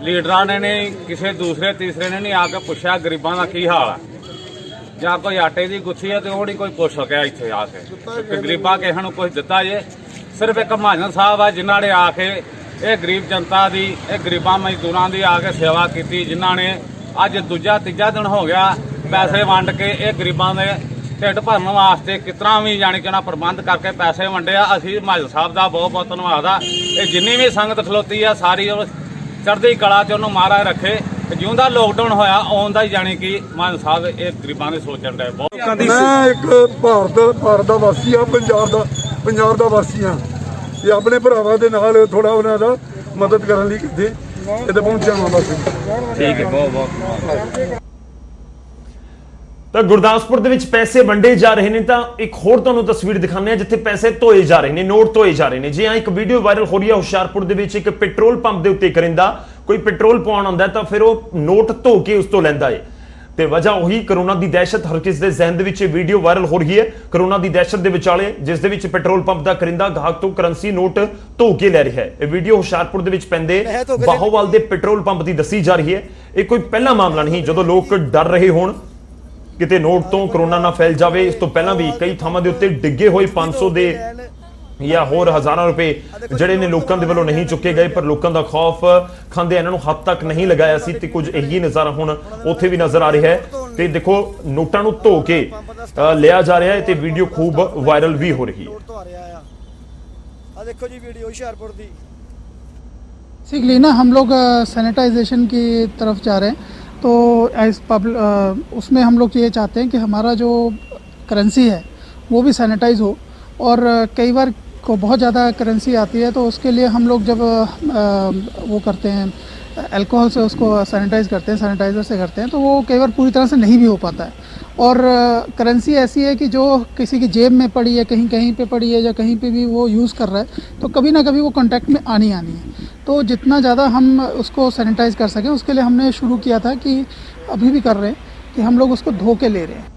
ਲੀਡਰਾਂ ਨੇ ਨਹੀਂ, ਕਿਸੇ ਦੂਸਰੇ ਤੀਸਰੇ ਨੇ ਨਹੀਂ ਆ ਕੇ ਪੁੱਛਿਆ ਗਰੀਬਾਂ ਦਾ ਕੀ ਹਾਲ ਹੈ, ਜਾਂ ਕੋਈ ਆਟੇ ਦੀ ਗੁੱਥੀ ਹੈ ਤੇ ਉਹ ਨਹੀਂ ਕੋਈ ਪੁੱਛ ਸਕਿਆ ਇੱਥੇ ਆ ਕੇ ਗਰੀਬਾਂ ਕਿਸੇ ਨੂੰ ਕੁਝ ਦਿੱਤਾ ਜੇ। ਸਿਰਫ ਇੱਕ ਮਹਾਜਨ ਸਾਹਿਬ ਆ ਜਿਨ੍ਹਾਂ ਨੇ ਆ ਕੇ ਇਹ ਗਰੀਬ ਜਨਤਾ ਦੀ, ਇਹ ਗਰੀਬਾਂ ਮਜ਼ਦੂਰਾਂ ਦੀ ਆ ਕੇ ਸੇਵਾ ਕੀਤੀ, ਜਿਨ੍ਹਾਂ ਨੇ ਅੱਜ ਦੂਜਾ ਤੀਜਾ ਦਿਨ ਹੋ ਗਿਆ ਪੈਸੇ ਵੰਡ ਕੇ ਇਹ ਗਰੀਬਾਂ ਦੇ ਢਿੱਡ ਭਰਨ ਵਾਸਤੇ ਕਿਸ ਤਰ੍ਹਾਂ ਵੀ ਜਾਣੀ ਕਿ ਉਹਨਾਂ ਪ੍ਰਬੰਧ ਕਰਕੇ ਪੈਸੇ ਵੰਡੇ ਆ। ਅਸੀਂ ਮਹਾਜਨ ਸਾਹਿਬ ਦਾ ਬਹੁਤ ਬਹੁਤ ਧੰਨਵਾਦ ਆ। ਇਹ ਜਿੰਨੀ ਵੀ ਸੰਗਤ ਖਲੋਤੀ ਆ ਸਾਰੀ ਚੜ੍ਹਦੀ ਕਲਾ 'ਚ ਉਹਨੂੰ ਮਹਾਰਾਜ ਰੱਖੇ। ਜਿਉਂ ਦਾ ਲੋਕਡਾਊਨ ਹੋਇਆ ਆਉਣ ਦਾ ਹੀ ਜਾਣੀ ਕਿ ਮਹਾਜਨ ਸਾਹਿਬ ਇਹ ਗਰੀਬਾਂ ਦੇ ਸੋਚਣ ਦੇ ਬਹੁਤ। ਮੈਂ ਇੱਕ ਭਾਰਤ ਦਾ ਵਾਸੀ ਆ, ਪੰਜਾਬ ਦਾ ਵਾਸੀ ਆ, ਤੇ ਆਪਣੇ ਭਰਾਵਾਂ ਦੇ ਨਾਲ ਥੋੜਾ ਉਹਨਾਂ ਦਾ ਮਦਦ ਕਰਨ ਲਈ ਕਿਤੇ ਇੱਥੇ ਪਹੁੰਚਿਆ ਹਾਂ ਬਸ। ਠੀਕ ਹੈ, ਬਹੁਤ ਬਹੁਤ। ਤਾਂ ਗੁਰਦਾਸਪੁਰ ਦੇ ਵਿੱਚ ਪੈਸੇ ਵੰਡੇ ਜਾ ਰਹੇ ਨੇ। ਤਾਂ ਇੱਕ ਹੋਰ ਤੁਹਾਨੂੰ ਤਸਵੀਰ ਦਿਖਾਉਂਦੇ ਆ ਜਿੱਥੇ ਪੈਸੇ ਧੋਏ ਜਾ ਰਹੇ ਨੇ, ਨੋਟ ਧੋਏ ਜਾ ਰਹੇ ਨੇ। ਜੀ ਹਾਂ, ਇੱਕ ਵੀਡੀਓ ਵਾਇਰਲ ਹੋ ਰਹੀ ਹੈ ਹੁਸ਼ਿਆਰਪੁਰ ਦੇ ਵਿੱਚ। ਇੱਕ ਪੈਟਰੋਲ ਪੰਪ ਦੇ ਉੱਤੇ ਕਰਿੰਦਾ ਕੋਈ ਪੈਟਰੋਲ ਪਾਉਣ ਆਉਂਦਾ ਤਾਂ ਫਿਰ ਉਹ ਨੋਟ ਧੋ ਕੇ ਉਸ ਤੋਂ ਲੈਂਦਾ ਹੈ, ਤੇ ਵਜ੍ਹਾ ਉਹੀ ਕਰੋਨਾ ਦੀ ਦਹਿਸ਼ਤ। ਹਰ ਕਿਸ ਦੇ ਜ਼ਿਹਨ ਦੇ ਵਿੱਚ ਇਹ ਵੀਡੀਓ ਵਾਇਰਲ ਹੋ ਰਹੀ ਹੈ ਕਰੋਨਾ ਦੀ ਦਹਿਸ਼ਤ ਦੇ ਵਿਚਾਲੇ, ਜਿਸ ਦੇ ਵਿੱਚ ਪੈਟਰੋਲ ਪੰਪ ਦਾ ਕਰਿੰਦਾ ਗਾਹਕ ਤੋਂ ਕਰੰਸੀ ਨੋਟ ਧੋ ਕੇ ਲੈ ਰਿਹਾ ਹੈ। ਇਹ ਵੀਡੀਓ ਹੁਸ਼ਿਆਰਪੁਰ ਦੇ ਵਿੱਚ ਪੈਂਦੇ ਬਾਹੋਵਾਲ ਦੇ ਪੈਟਰੋਲ ਪੰਪ ਦੀ ਦੱਸੀ ਜਾ ਰਹੀ ਹੈ। ਇਹ ਕੋਈ ਪਹਿਲਾ ਮਾਮਲਾ ਨਹੀਂ ਜਦੋਂ ਲੋਕ ਡਰ ਰਹੇ ਹੋਣ ਕਿਤੇ ਨੋਟ ਤੋਂ ਕਰੋਨਾ ਨਾ ਫੈਲ ਜਾਵੇ। ਇਸ ਤੋਂ ਪਹਿਲਾਂ ਵੀ ਕਈ ਥਾਵਾਂ ਦੇ ਉੱਤੇ ਡਿੱਗੇ ਹੋਏ 500 ਦੇ ਜਾਂ ਹੋਰ ਹਜ਼ਾਰਾਂ ਰੁਪਏ ਜਿਹੜੇ ਨੇ ਲੋਕਾਂ ਦੇ ਵੱਲੋਂ ਨਹੀਂ ਚੁੱਕੇ ਗਏ, ਪਰ ਲੋਕਾਂ ਦਾ ਖੌਫ ਖਾਂਦੇ ਇਹਨਾਂ ਨੂੰ ਹੱਦ ਤੱਕ ਨਹੀਂ ਲਗਾਇਆ ਸੀ ਤੇ ਕੁਝ ਇਹੀ ਨਜ਼ਾਰਾ ਹੁਣ ਉੱਥੇ ਵੀ ਨਜ਼ਰ ਆ ਰਿਹਾ ਹੈ। ਤੇ ਦੇਖੋ ਨੋਟਾਂ ਨੂੰ ਧੋ ਕੇ ਲਿਆ ਜਾ ਰਿਹਾ ਹੈ ਤੇ ਵੀਡੀਓ ਖੂਬ ਵਾਇਰਲ ਵੀ ਹੋ ਰਹੀ ਹੈ। ਆ ਦੇਖੋ ਜੀ ਵੀਡੀਓ ਹੁਸ਼ਿਆਰपुर दी। बेसिकली ना हम लोग सैनिटाइजेशन की तरफ जा रहे हैं, तो एज उसमें हम लोग ये चाहते हैं कि हमारा जो करेंसी है वो भी सैनिटाइज हो। और कई बार को बहुत ज़्यादा करेंसी आती है तो उसके लिए हम लोग जब वो करते हैं अल्कोहल से उसको सैनिटाइज करते हैं, सैनिटाइज़र से करते हैं, तो वो कई बार पूरी तरह से नहीं भी हो पाता है। और करेंसी ऐसी है कि जो किसी की जेब में पड़ी है, कहीं कहीं पे पड़ी है या कहीं पे भी वो यूज़ कर रहा है, तो कभी ना कभी वो कांटेक्ट में आनी है। तो जितना ज़्यादा हम उसको सैनिटाइज़ कर सकें उसके लिए हमने शुरू किया था कि अभी भी कर रहे हैं कि हम लोग उसको धो के ले रहे हैं।